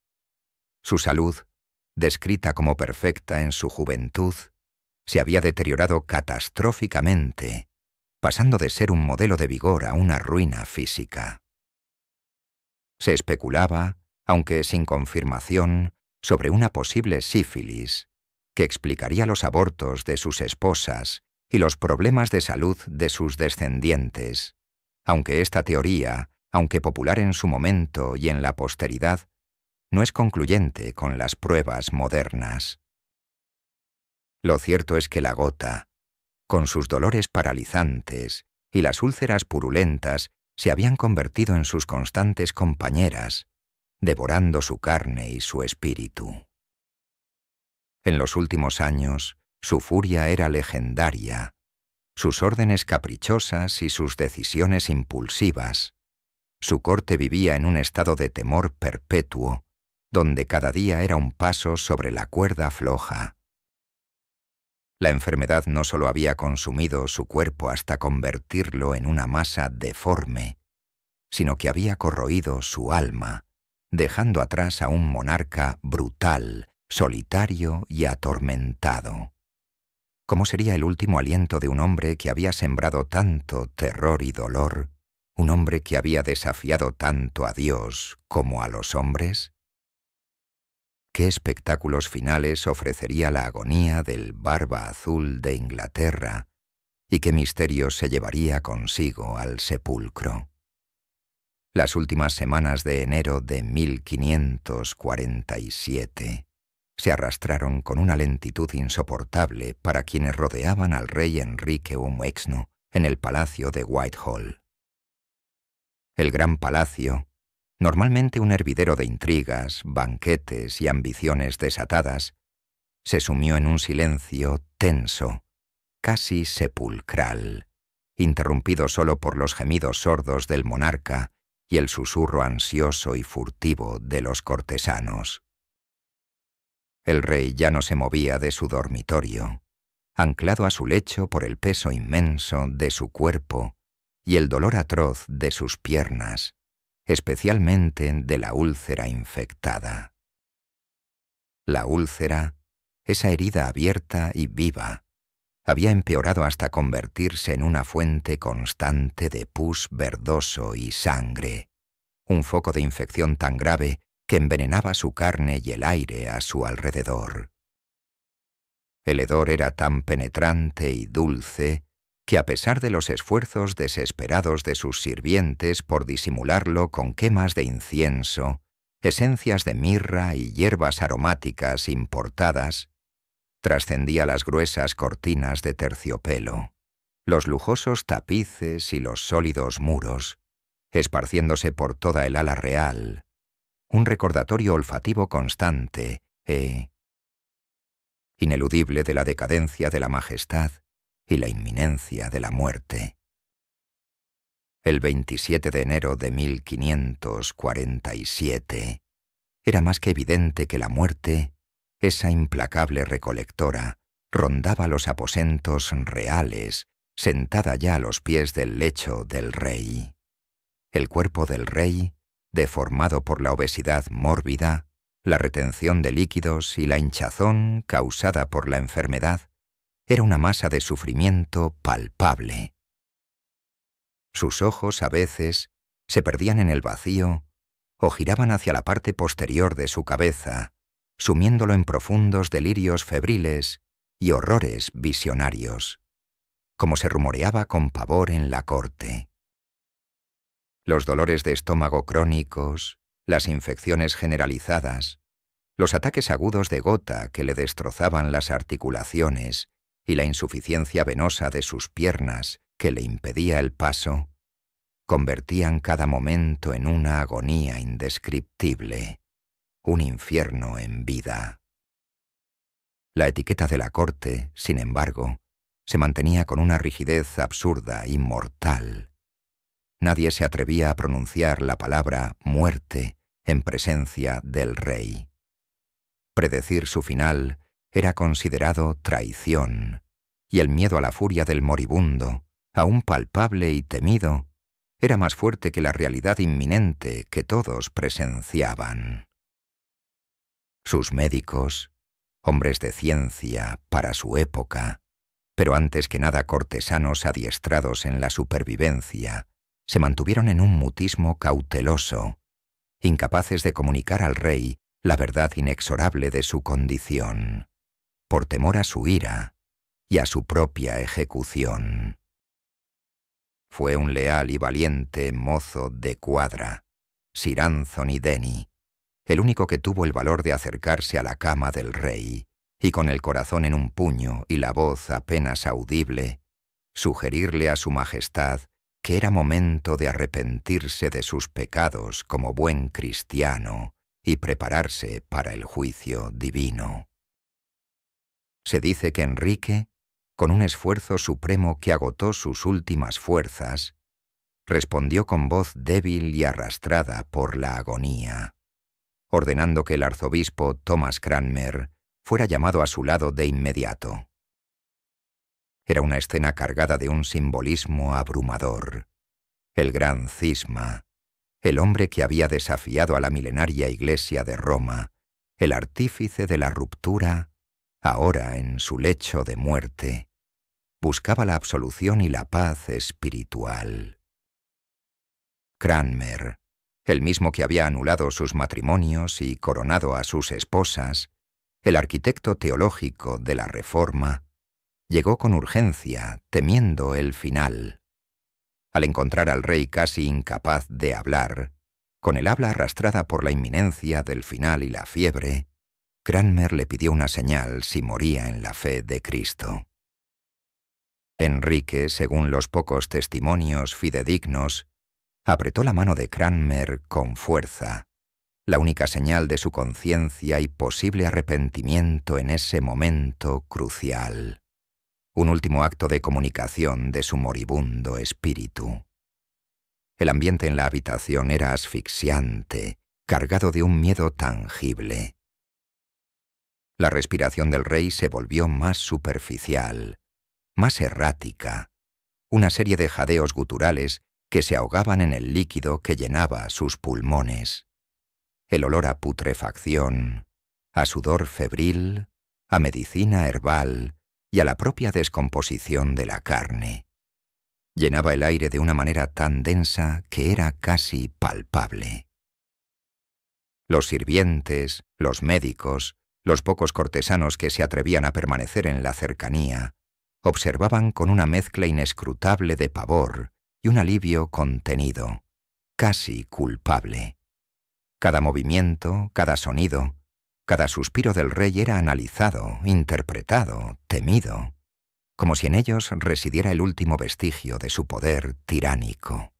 Su salud, descrita como perfecta en su juventud, se había deteriorado catastróficamente, pasando de ser un modelo de vigor a una ruina física. Se especulaba, aunque sin confirmación, sobre una posible sífilis, que explicaría los abortos de sus esposas y los problemas de salud de sus descendientes, aunque esta teoría, aunque popular en su momento y en la posteridad, no es concluyente con las pruebas modernas. Lo cierto es que la gota, con sus dolores paralizantes y las úlceras purulentas, se habían convertido en sus constantes compañeras, devorando su carne y su espíritu. En los últimos años, su furia era legendaria, sus órdenes caprichosas y sus decisiones impulsivas. Su corte vivía en un estado de temor perpetuo, donde cada día era un paso sobre la cuerda floja. La enfermedad no solo había consumido su cuerpo hasta convertirlo en una masa deforme, sino que había corroído su alma, dejando atrás a un monarca brutal, solitario y atormentado. ¿Cómo sería el último aliento de un hombre que había sembrado tanto terror y dolor, un hombre que había desafiado tanto a Dios como a los hombres? ¿Qué espectáculos finales ofrecería la agonía del Barba Azul de Inglaterra y qué misterios se llevaría consigo al sepulcro? Las últimas semanas de enero de 1547 se arrastraron con una lentitud insoportable para quienes rodeaban al rey Enrique VIII en el palacio de Whitehall. El gran palacio, normalmente un hervidero de intrigas, banquetes y ambiciones desatadas, se sumió en un silencio tenso, casi sepulcral, interrumpido solo por los gemidos sordos del monarca y el susurro ansioso y furtivo de los cortesanos. El rey ya no se movía de su dormitorio, anclado a su lecho por el peso inmenso de su cuerpo y el dolor atroz de sus piernas, especialmente de la úlcera infectada. La úlcera, esa herida abierta y viva, había empeorado hasta convertirse en una fuente constante de pus verdoso y sangre, un foco de infección tan grave que envenenaba su carne y el aire a su alrededor. El hedor era tan penetrante y dulce que, a pesar de los esfuerzos desesperados de sus sirvientes por disimularlo con quemas de incienso, esencias de mirra y hierbas aromáticas importadas, trascendía las gruesas cortinas de terciopelo, los lujosos tapices y los sólidos muros, esparciéndose por toda el ala real, un recordatorio olfativo constante e ineludible de la decadencia de la majestad y la inminencia de la muerte. El 27 de enero de 1547, era más que evidente que la muerte, esa implacable recolectora, rondaba los aposentos reales, sentada ya a los pies del lecho del rey. El cuerpo del rey, deformado por la obesidad mórbida, la retención de líquidos y la hinchazón causada por la enfermedad, era una masa de sufrimiento palpable. Sus ojos, a veces, se perdían en el vacío o giraban hacia la parte posterior de su cabeza, sumiéndolo en profundos delirios febriles y horrores visionarios, como se rumoreaba con pavor en la corte. Los dolores de estómago crónicos, las infecciones generalizadas, los ataques agudos de gota que le destrozaban las articulaciones y la insuficiencia venosa de sus piernas que le impedía el paso, convertían cada momento en una agonía indescriptible, un infierno en vida. La etiqueta de la corte, sin embargo, se mantenía con una rigidez absurda y mortal. Nadie se atrevía a pronunciar la palabra muerte en presencia del rey. Predecir su final era considerado traición, y el miedo a la furia del moribundo, aún palpable y temido, era más fuerte que la realidad inminente que todos presenciaban. Sus médicos, hombres de ciencia para su época, pero antes que nada cortesanos adiestrados en la supervivencia, se mantuvieron en un mutismo cauteloso, incapaces de comunicar al rey la verdad inexorable de su condición, por temor a su ira y a su propia ejecución. Fue un leal y valiente mozo de cuadra, Sir Anthony Denny, el único que tuvo el valor de acercarse a la cama del rey y con el corazón en un puño y la voz apenas audible, sugerirle a su majestad que era momento de arrepentirse de sus pecados como buen cristiano y prepararse para el juicio divino. Se dice que Enrique, con un esfuerzo supremo que agotó sus últimas fuerzas, respondió con voz débil y arrastrada por la agonía, ordenando que el arzobispo Thomas Cranmer fuera llamado a su lado de inmediato. Era una escena cargada de un simbolismo abrumador. El gran cisma, el hombre que había desafiado a la milenaria Iglesia de Roma, el artífice de la ruptura, ahora en su lecho de muerte, buscaba la absolución y la paz espiritual. Cranmer, el mismo que había anulado sus matrimonios y coronado a sus esposas, el arquitecto teológico de la Reforma, llegó con urgencia, temiendo el final. Al encontrar al rey casi incapaz de hablar, con el habla arrastrada por la inminencia del final y la fiebre, Cranmer le pidió una señal si moría en la fe de Cristo. Enrique, según los pocos testimonios fidedignos, apretó la mano de Cranmer con fuerza, la única señal de su conciencia y posible arrepentimiento en ese momento crucial. Un último acto de comunicación de su moribundo espíritu. El ambiente en la habitación era asfixiante, cargado de un miedo tangible. La respiración del rey se volvió más superficial, más errática, una serie de jadeos guturales que se ahogaban en el líquido que llenaba sus pulmones. El olor a putrefacción, a sudor febril, a medicina herbal y a la propia descomposición de la carne. Llenaba el aire de una manera tan densa que era casi palpable. Los sirvientes, los médicos, los pocos cortesanos que se atrevían a permanecer en la cercanía, observaban con una mezcla inescrutable de pavor y un alivio contenido, casi culpable. Cada movimiento, cada sonido, cada suspiro del rey era analizado, interpretado, temido, como si en ellos residiera el último vestigio de su poder tiránico.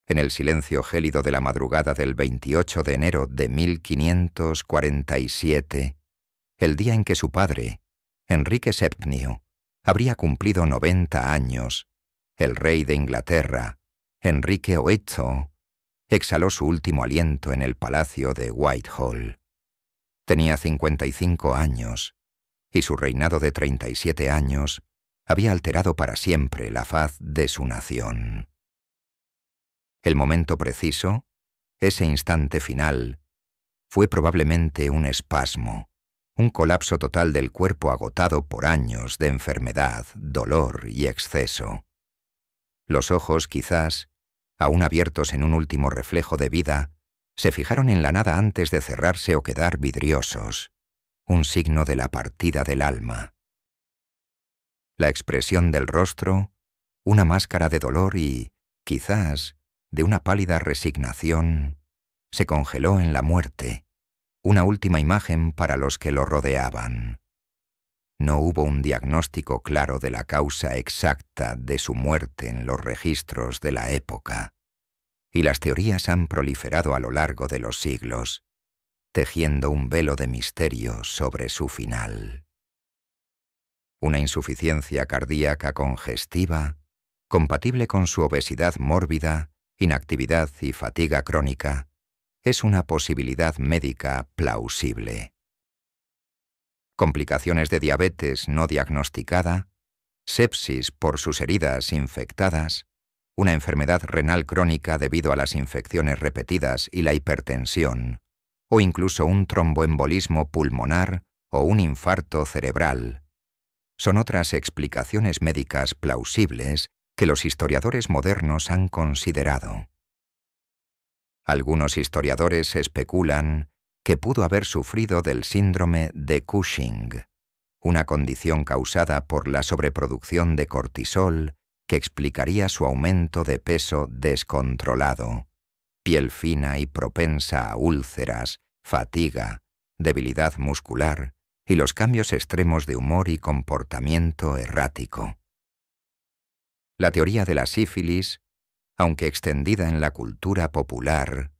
En el silencio gélido de la madrugada del 28 de enero de 1547, el día en que su padre, Enrique VII, habría cumplido 90 años, el rey de Inglaterra, Enrique VIII, exhaló su último aliento en el palacio de Whitehall. Tenía 55 años, y su reinado de 37 años había alterado para siempre la faz de su nación. El momento preciso, ese instante final, fue probablemente un espasmo, un colapso total del cuerpo agotado por años de enfermedad, dolor y exceso. Los ojos, quizás, aún abiertos en un último reflejo de vida, se fijaron en la nada antes de cerrarse o quedar vidriosos, un signo de la partida del alma. La expresión del rostro, una máscara de dolor y, quizás, de una pálida resignación, se congeló en la muerte, una última imagen para los que lo rodeaban. No hubo un diagnóstico claro de la causa exacta de su muerte en los registros de la época, y las teorías han proliferado a lo largo de los siglos, tejiendo un velo de misterio sobre su final. Una insuficiencia cardíaca congestiva, compatible con su obesidad mórbida, inactividad y fatiga crónica, es una posibilidad médica plausible. Complicaciones de diabetes no diagnosticada, sepsis por sus heridas infectadas, una enfermedad renal crónica debido a las infecciones repetidas y la hipertensión, o incluso un tromboembolismo pulmonar o un infarto cerebral, son otras explicaciones médicas plausibles que los historiadores modernos han considerado. Algunos historiadores especulan que pudo haber sufrido del síndrome de Cushing, una condición causada por la sobreproducción de cortisol que explicaría su aumento de peso descontrolado, piel fina y propensa a úlceras, fatiga, debilidad muscular y los cambios extremos de humor y comportamiento errático. La teoría de la sífilis, aunque extendida en la cultura popular,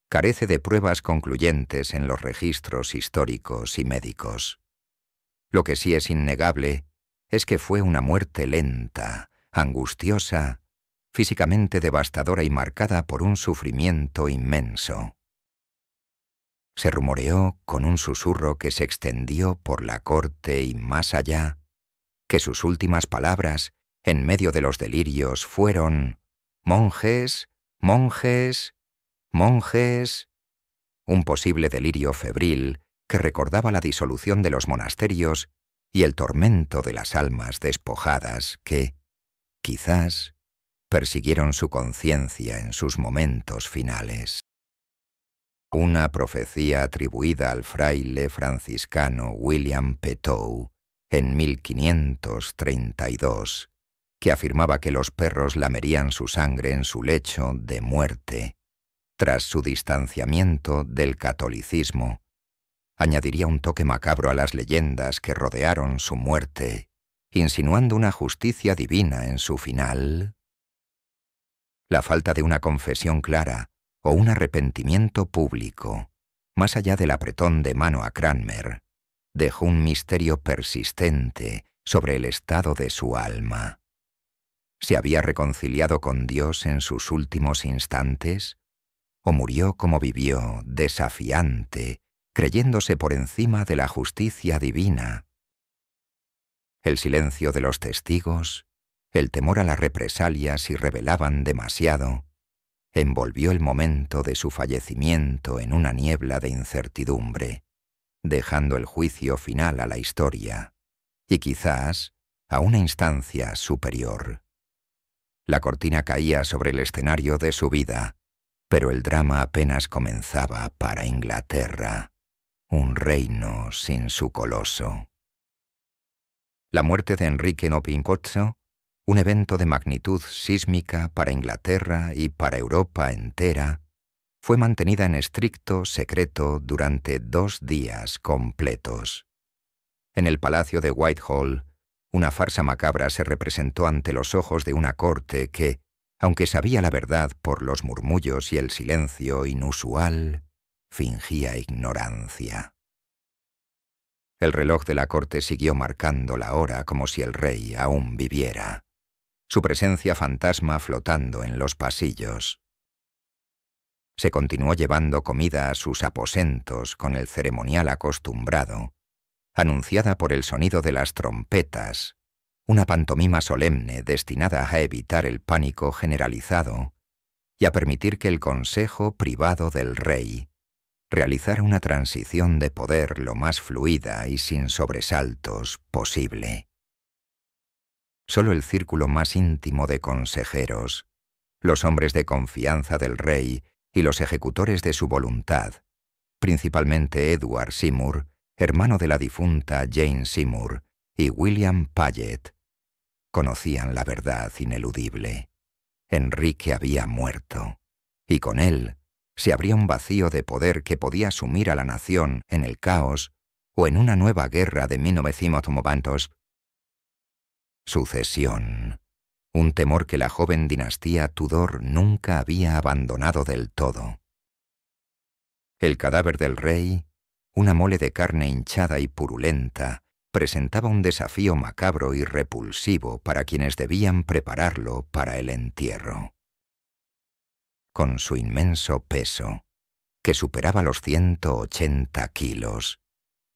carece de pruebas concluyentes en los registros históricos y médicos. Lo que sí es innegable es que fue una muerte lenta, angustiosa, físicamente devastadora y marcada por un sufrimiento inmenso. Se rumoreó, con un susurro que se extendió por la corte y más allá, que sus últimas palabras, en medio de los delirios, fueron «monjes, monjes, monjes», un posible delirio febril que recordaba la disolución de los monasterios y el tormento de las almas despojadas que, quizás, persiguieron su conciencia en sus momentos finales. Una profecía atribuida al fraile franciscano William Petou en 1532, que afirmaba que los perros lamerían su sangre en su lecho de muerte, tras su distanciamiento del catolicismo, añadiría un toque macabro a las leyendas que rodearon su muerte, insinuando una justicia divina en su final. La falta de una confesión clara o un arrepentimiento público, más allá del apretón de mano a Cranmer, dejó un misterio persistente sobre el estado de su alma. ¿Se había reconciliado con Dios en sus últimos instantes? ¿O murió como vivió, desafiante, creyéndose por encima de la justicia divina? El silencio de los testigos, el temor a las represalias si revelaban demasiado, envolvió el momento de su fallecimiento en una niebla de incertidumbre, dejando el juicio final a la historia, y quizás a una instancia superior. La cortina caía sobre el escenario de su vida, pero el drama apenas comenzaba para Inglaterra, un reino sin su coloso. La muerte de Enrique no Pincozzo, un evento de magnitud sísmica para Inglaterra y para Europa entera, fue mantenida en estricto secreto durante 2 días completos. En el palacio de Whitehall, una farsa macabra se representó ante los ojos de una corte que, aunque sabía la verdad por los murmullos y el silencio inusual, fingía ignorancia. El reloj de la corte siguió marcando la hora como si el rey aún viviera, su presencia fantasma flotando en los pasillos. Se continuó llevando comida a sus aposentos con el ceremonial acostumbrado, anunciada por el sonido de las trompetas, una pantomima solemne destinada a evitar el pánico generalizado y a permitir que el consejo privado del rey realizara una transición de poder lo más fluida y sin sobresaltos posible. Solo el círculo más íntimo de consejeros, los hombres de confianza del rey y los ejecutores de su voluntad, principalmente Edward Seymour, hermano de la difunta Jane Seymour, y William Paget, conocían la verdad ineludible. Enrique había muerto, y con él se abría un vacío de poder que podía sumir a la nación en el caos o en una nueva guerra de 1990. Sucesión, un temor que la joven dinastía Tudor nunca había abandonado del todo. El cadáver del rey, una mole de carne hinchada y purulenta, presentaba un desafío macabro y repulsivo para quienes debían prepararlo para el entierro. Con su inmenso peso, que superaba los 180 kilos,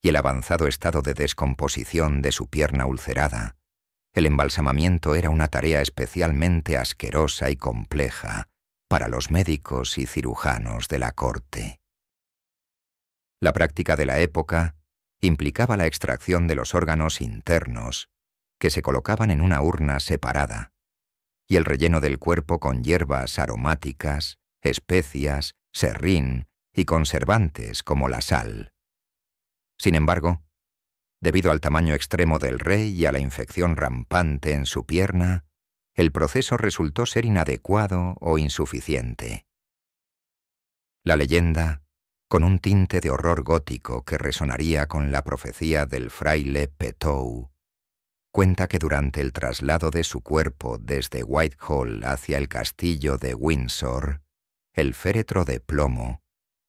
y el avanzado estado de descomposición de su pierna ulcerada, el embalsamamiento era una tarea especialmente asquerosa y compleja para los médicos y cirujanos de la corte. La práctica de la época implicaba la extracción de los órganos internos, que se colocaban en una urna separada, y el relleno del cuerpo con hierbas aromáticas, especias, serrín y conservantes como la sal. Sin embargo, debido al tamaño extremo del rey y a la infección rampante en su pierna, el proceso resultó ser inadecuado o insuficiente. La leyenda, con un tinte de horror gótico que resonaría con la profecía del fraile Petou, cuenta que durante el traslado de su cuerpo desde Whitehall hacia el castillo de Windsor, el féretro de plomo,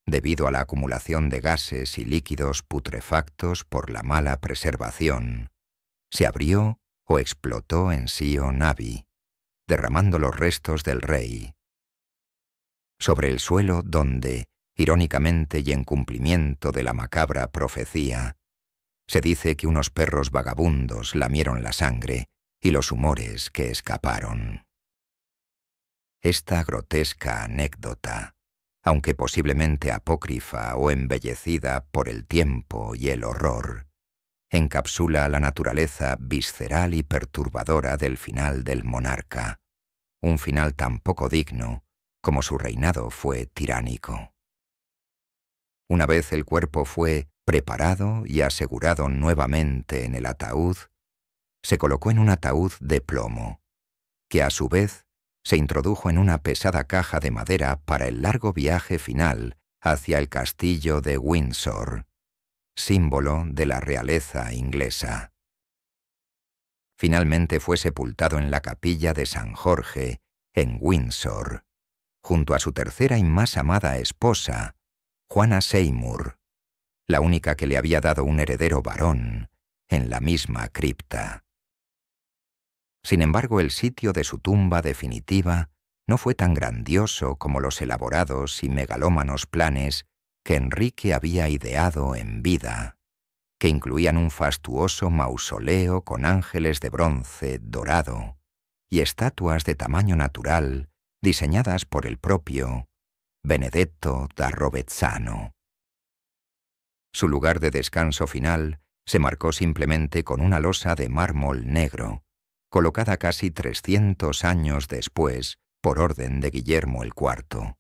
debido a la acumulación de gases y líquidos putrefactos por la mala preservación, se abrió o explotó en Sion Abbey, derramando los restos del rey. Sobre el suelo donde, irónicamente y en cumplimiento de la macabra profecía, se dice que unos perros vagabundos lamieron la sangre y los humores que escaparon. Esta grotesca anécdota, aunque posiblemente apócrifa o embellecida por el tiempo y el horror, encapsula la naturaleza visceral y perturbadora del final del monarca, un final tan poco digno como su reinado fue tiránico. Una vez el cuerpo fue preparado y asegurado nuevamente en el ataúd, se colocó en un ataúd de plomo, que a su vez se introdujo en una pesada caja de madera para el largo viaje final hacia el castillo de Windsor, símbolo de la realeza inglesa. Finalmente fue sepultado en la capilla de San Jorge, en Windsor, junto a su tercera y más amada esposa, Juana Seymour, la única que le había dado un heredero varón, en la misma cripta. Sin embargo, el sitio de su tumba definitiva no fue tan grandioso como los elaborados y megalómanos planes que Enrique había ideado en vida, que incluían un fastuoso mausoleo con ángeles de bronce dorado y estatuas de tamaño natural diseñadas por el propio Benedetto da Rovezzano. Su lugar de descanso final se marcó simplemente con una losa de mármol negro, colocada casi 300 años después por orden de Guillermo el IV.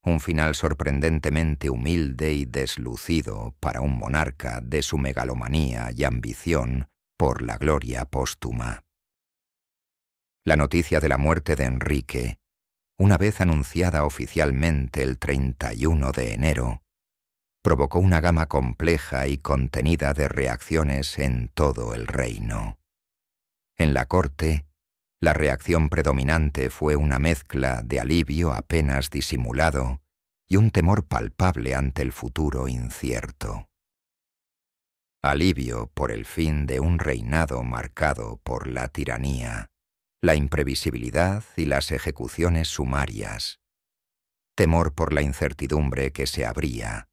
Un final sorprendentemente humilde y deslucido para un monarca de su megalomanía y ambición por la gloria póstuma. La noticia de la muerte de Enrique, una vez anunciada oficialmente el 31 de enero, provocó una gama compleja y contenida de reacciones en todo el reino. En la corte, la reacción predominante fue una mezcla de alivio apenas disimulado y un temor palpable ante el futuro incierto. Alivio por el fin de un reinado marcado por la tiranía, la imprevisibilidad y las ejecuciones sumarias. temor por la incertidumbre que se abría,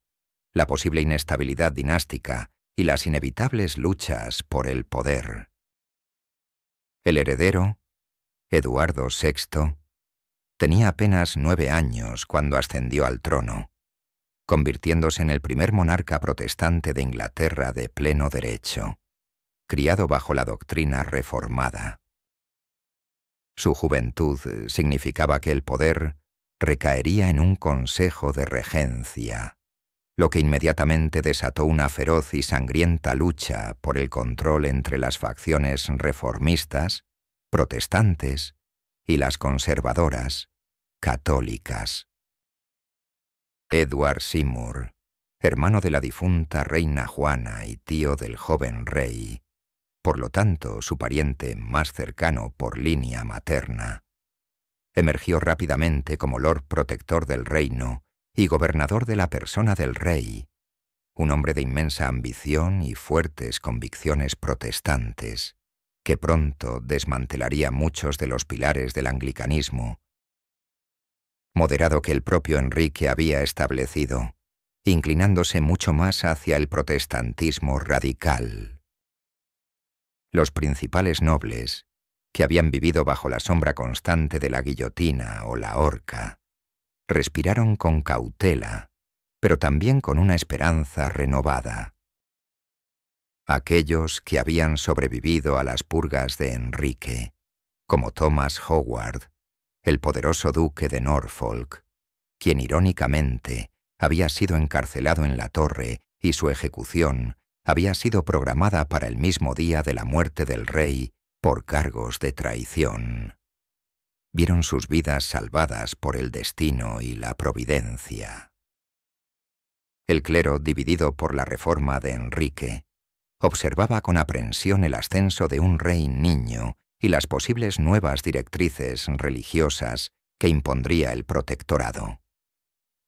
la posible inestabilidad dinástica y las inevitables luchas por el poder. El heredero, Eduardo VI, tenía apenas 9 años cuando ascendió al trono, convirtiéndose en el primer monarca protestante de Inglaterra de pleno derecho, criado bajo la doctrina reformada. Su juventud significaba que el poder recaería en un consejo de regencia, lo que inmediatamente desató una feroz y sangrienta lucha por el control entre las facciones reformistas, protestantes, y las conservadoras, católicas. Edward Seymour, hermano de la difunta reina Juana y tío del joven rey, por lo tanto su pariente más cercano por línea materna, emergió rápidamente como Lord Protector del reino y gobernador de la persona del rey, un hombre de inmensa ambición y fuertes convicciones protestantes, que pronto desmantelaría muchos de los pilares del anglicanismo, moderado que el propio Enrique había establecido, inclinándose mucho más hacia el protestantismo radical. Los principales nobles, que habían vivido bajo la sombra constante de la guillotina o la horca, respiraron con cautela, pero también con una esperanza renovada. Aquellos que habían sobrevivido a las purgas de Enrique, como Thomas Howard, el poderoso duque de Norfolk, quien irónicamente había sido encarcelado en la Torre y su ejecución había sido programada para el mismo día de la muerte del rey por cargos de traición. Vieron sus vidas salvadas por el destino y la providencia. El clero, dividido por la reforma de Enrique, observaba con aprensión el ascenso de un rey niño y las posibles nuevas directrices religiosas que impondría el protectorado.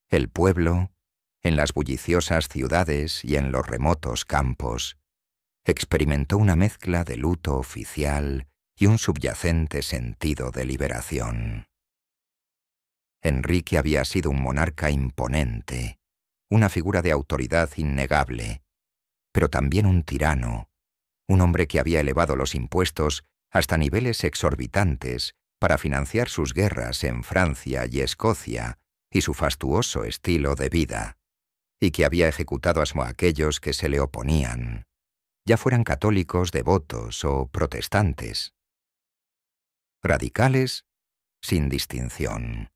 El pueblo, en las bulliciosas ciudades y en los remotos campos, experimentó una mezcla de luto oficial y un subyacente sentido de liberación. Enrique había sido un monarca imponente, una figura de autoridad innegable, pero también un tirano, un hombre que había elevado los impuestos hasta niveles exorbitantes para financiar sus guerras en Francia y Escocia y su fastuoso estilo de vida, y que había ejecutado a aquellos que se le oponían, ya fueran católicos devotos o protestantes. Radicales, sin distinción.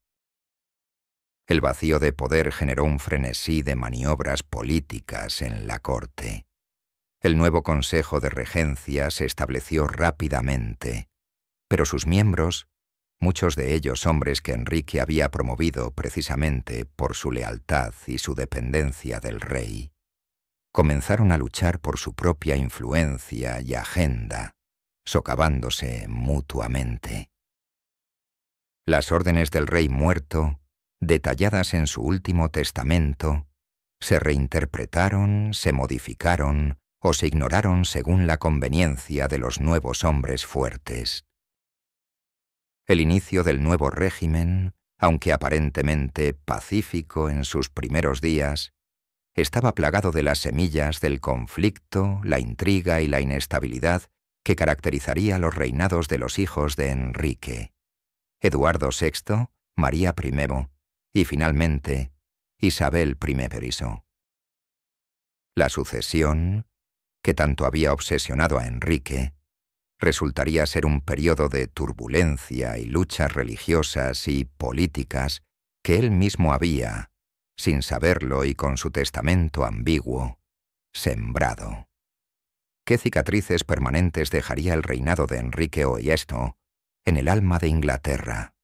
El vacío de poder generó un frenesí de maniobras políticas en la corte. El nuevo Consejo de Regencia se estableció rápidamente, pero sus miembros, muchos de ellos hombres que Enrique había promovido precisamente por su lealtad y su dependencia del rey, comenzaron a luchar por su propia influencia y agenda, socavándose mutuamente. Las órdenes del rey muerto, detalladas en su último testamento, se reinterpretaron, se modificaron o se ignoraron según la conveniencia de los nuevos hombres fuertes. El inicio del nuevo régimen, aunque aparentemente pacífico en sus primeros días, estaba plagado de las semillas del conflicto, la intriga y la inestabilidad que caracterizaría los reinados de los hijos de Enrique, Eduardo VI, María I y finalmente Isabel I. La sucesión, que tanto había obsesionado a Enrique, resultaría ser un periodo de turbulencia y luchas religiosas y políticas que él mismo había, sin saberlo y con su testamento ambiguo, sembrado. ¿Qué cicatrices permanentes dejaría el reinado de Enrique VIII en el alma de Inglaterra?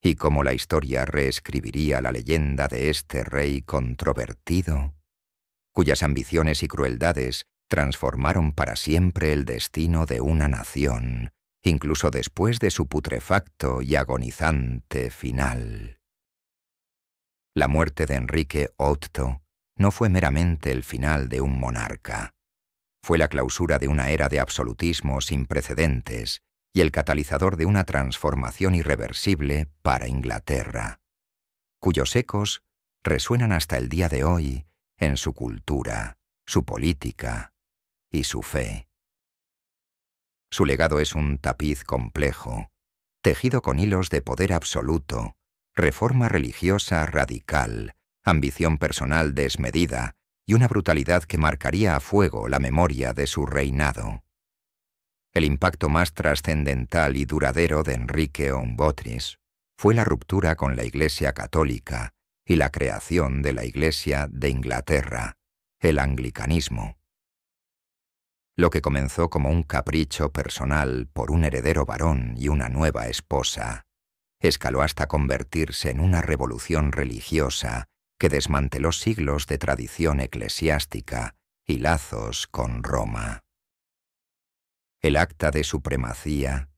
Y cómo la historia reescribiría la leyenda de este rey controvertido, cuyas ambiciones y crueldades transformaron para siempre el destino de una nación, incluso después de su putrefacto y agonizante final. La muerte de Enrique VIII no fue meramente el final de un monarca. Fue la clausura de una era de absolutismo sin precedentes y el catalizador de una transformación irreversible para Inglaterra. cuyos ecos resuenan hasta el día de hoy en su cultura, su política y su fe. Su legado es un tapiz complejo, tejido con hilos de poder absoluto, reforma religiosa radical, ambición personal desmedida y una brutalidad que marcaría a fuego la memoria de su reinado. El impacto más trascendental y duradero de Enrique Ombotris fue la ruptura con la Iglesia católica y la creación de la Iglesia de Inglaterra, el anglicanismo. Lo que comenzó como un capricho personal por un heredero varón y una nueva esposa, escaló hasta convertirse en una revolución religiosa que desmanteló siglos de tradición eclesiástica y lazos con Roma. El Acta de Supremacía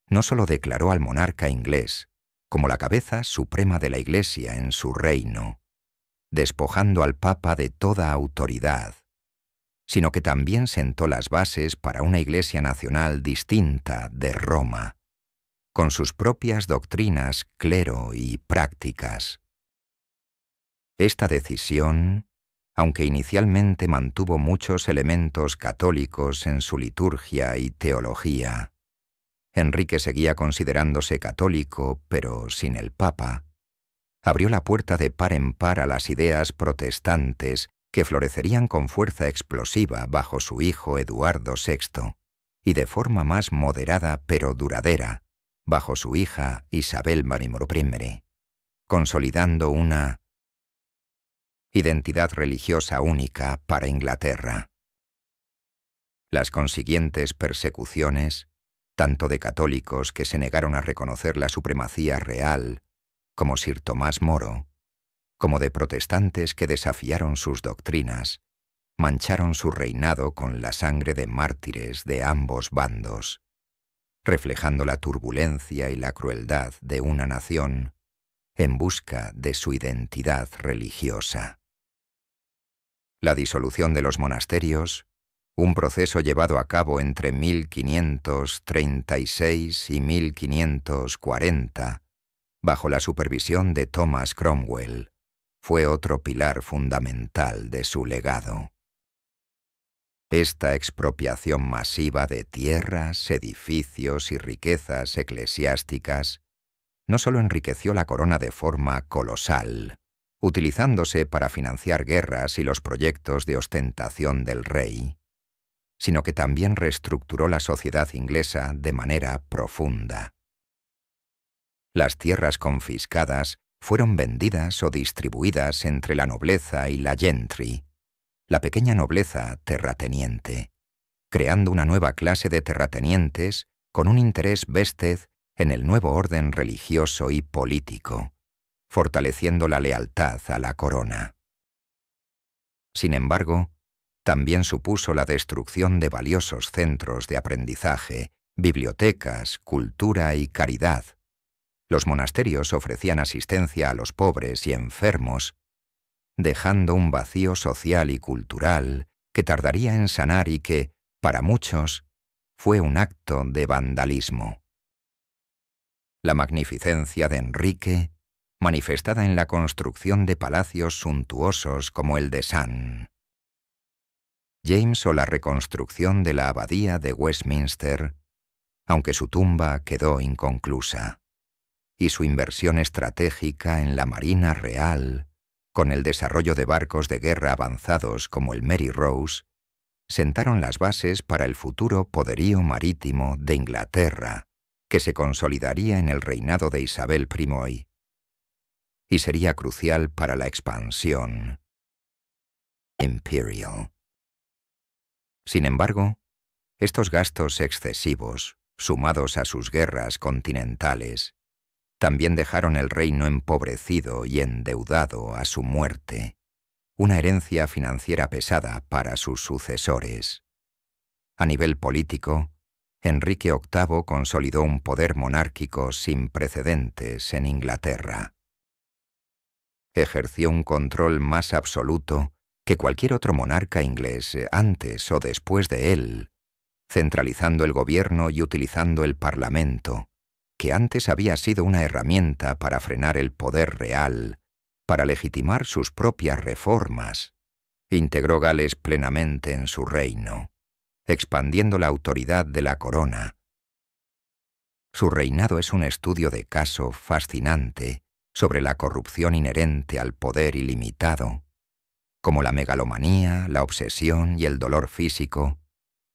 no solo declaró al monarca inglés como la cabeza suprema de la Iglesia en su reino, despojando al Papa de toda autoridad, sino que también sentó las bases para una Iglesia nacional distinta de Roma, con sus propias doctrinas, clero y prácticas. Esta decisión, aunque inicialmente mantuvo muchos elementos católicos en su liturgia y teología, Enrique seguía considerándose católico, pero sin el Papa, abrió la puerta de par en par a las ideas protestantes que florecerían con fuerza explosiva bajo su hijo Eduardo VI y de forma más moderada pero duradera bajo su hija Isabel Marimoro I, consolidando una identidad religiosa única para Inglaterra. Las consiguientes persecuciones, tanto de católicos que se negaron a reconocer la supremacía real, como Sir Tomás Moro, como de protestantes que desafiaron sus doctrinas, mancharon su reinado con la sangre de mártires de ambos bandos, reflejando la turbulencia y la crueldad de una nación en busca de su identidad religiosa. La disolución de los monasterios, un proceso llevado a cabo entre 1536 y 1540, bajo la supervisión de Thomas Cromwell, fue otro pilar fundamental de su legado. Esta expropiación masiva de tierras, edificios y riquezas eclesiásticas no solo enriqueció la corona de forma colosal, utilizándose para financiar guerras y los proyectos de ostentación del rey, sino que también reestructuró la sociedad inglesa de manera profunda. Las tierras confiscadas fueron vendidas o distribuidas entre la nobleza y la gentry, la pequeña nobleza terrateniente, creando una nueva clase de terratenientes con un interés vested en el nuevo orden religioso y político, fortaleciendo la lealtad a la corona. Sin embargo, también supuso la destrucción de valiosos centros de aprendizaje, bibliotecas, cultura y caridad. Los monasterios ofrecían asistencia a los pobres y enfermos, dejando un vacío social y cultural que tardaría en sanar y que, para muchos, fue un acto de vandalismo. La magnificencia de Enrique, manifestada en la construcción de palacios suntuosos como el de St. James o la reconstrucción de la abadía de Westminster, aunque su tumba quedó inconclusa, y su inversión estratégica en la Marina Real, con el desarrollo de barcos de guerra avanzados como el Mary Rose, sentaron las bases para el futuro poderío marítimo de Inglaterra, que se consolidaría en el reinado de Isabel I, y sería crucial para la expansión imperial. Sin embargo, estos gastos excesivos, sumados a sus guerras continentales, también dejaron el reino empobrecido y endeudado a su muerte, una herencia financiera pesada para sus sucesores. A nivel político, Enrique VIII consolidó un poder monárquico sin precedentes en Inglaterra. Ejerció un control más absoluto que cualquier otro monarca inglés antes o después de él, centralizando el gobierno y utilizando el parlamento, que antes había sido una herramienta para frenar el poder real para legitimar sus propias reformas, integró Gales plenamente en su reino, expandiendo la autoridad de la corona. Su reinado es un estudio de caso fascinante sobre la corrupción inherente al poder ilimitado, como la megalomanía, la obsesión y el dolor físico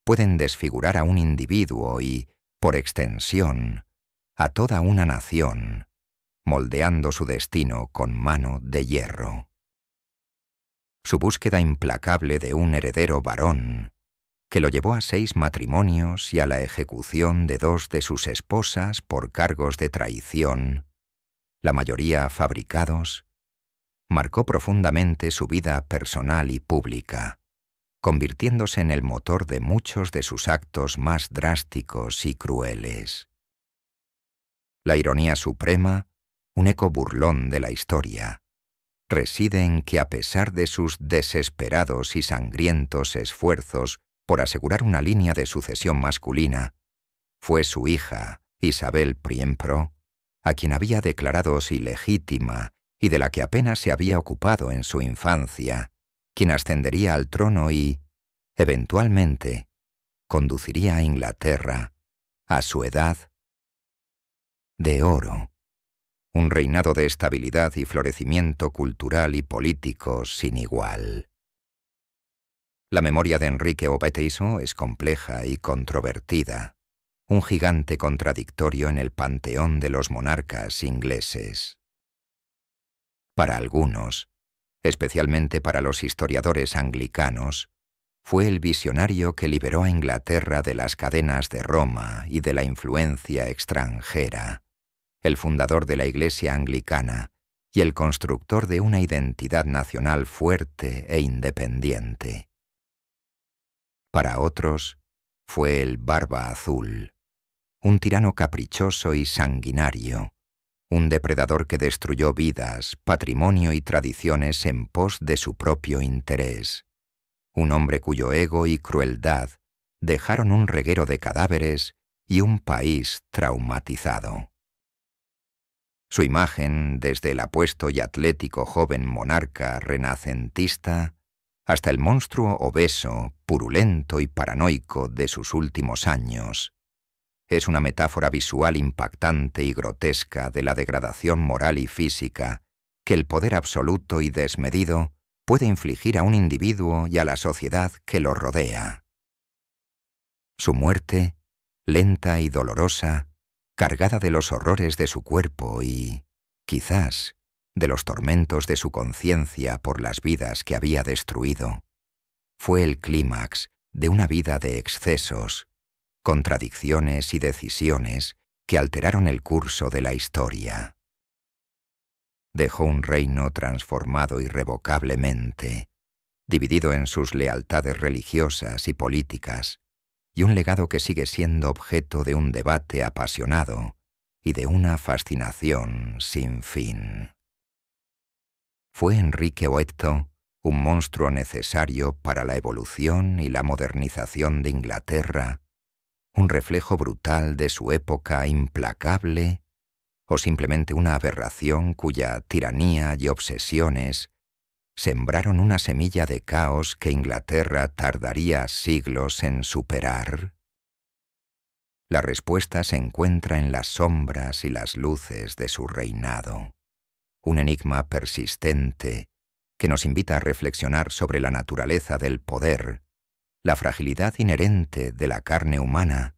pueden desfigurar a un individuo y, por extensión, a toda una nación, moldeando su destino con mano de hierro. Su búsqueda implacable de un heredero varón, que lo llevó a 6 matrimonios y a la ejecución de 2 de sus esposas por cargos de traición, la mayoría fabricados, marcó profundamente su vida personal y pública, convirtiéndose en el motor de muchos de sus actos más drásticos y crueles. La ironía suprema, un eco burlón de la historia, reside en que a pesar de sus desesperados y sangrientos esfuerzos por asegurar una línea de sucesión masculina, fue su hija, Isabel Priempro, a quien había declarado ilegítima y de la que apenas se había ocupado en su infancia, quien ascendería al trono y, eventualmente, conduciría a Inglaterra, a su edad de oro, un reinado de estabilidad y florecimiento cultural y político sin igual. La memoria de Enrique Obeteiso es compleja y controvertida, un gigante contradictorio en el panteón de los monarcas ingleses. Para algunos, especialmente para los historiadores anglicanos, fue el visionario que liberó a Inglaterra de las cadenas de Roma y de la influencia extranjera, el fundador de la Iglesia anglicana y el constructor de una identidad nacional fuerte e independiente. Para otros, fue el Barba Azul, un tirano caprichoso y sanguinario, un depredador que destruyó vidas, patrimonio y tradiciones en pos de su propio interés, un hombre cuyo ego y crueldad dejaron un reguero de cadáveres y un país traumatizado. Su imagen, desde el apuesto y atlético joven monarca renacentista hasta el monstruo obeso, purulento y paranoico de sus últimos años, es una metáfora visual impactante y grotesca de la degradación moral y física que el poder absoluto y desmedido puede infligir a un individuo y a la sociedad que lo rodea. Su muerte, lenta y dolorosa, cargada de los horrores de su cuerpo y, quizás, de los tormentos de su conciencia por las vidas que había destruido, fue el clímax de una vida de excesos, contradicciones y decisiones que alteraron el curso de la historia. Dejó un reino transformado irrevocablemente, dividido en sus lealtades religiosas y políticas, y un legado que sigue siendo objeto de un debate apasionado y de una fascinación sin fin. Fue Enrique VIII un monstruo necesario para la evolución y la modernización de Inglaterra, un reflejo brutal de su época implacable, o simplemente una aberración cuya tiranía y obsesiones sembraron una semilla de caos que Inglaterra tardaría siglos en superar? La respuesta se encuentra en las sombras y las luces de su reinado, un enigma persistente que nos invita a reflexionar sobre la naturaleza del poder, la fragilidad inherente de la carne humana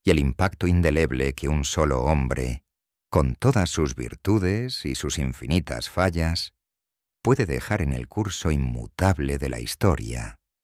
y el impacto indeleble que un solo hombre, con todas sus virtudes y sus infinitas fallas, puede dejar en el curso inmutable de la historia.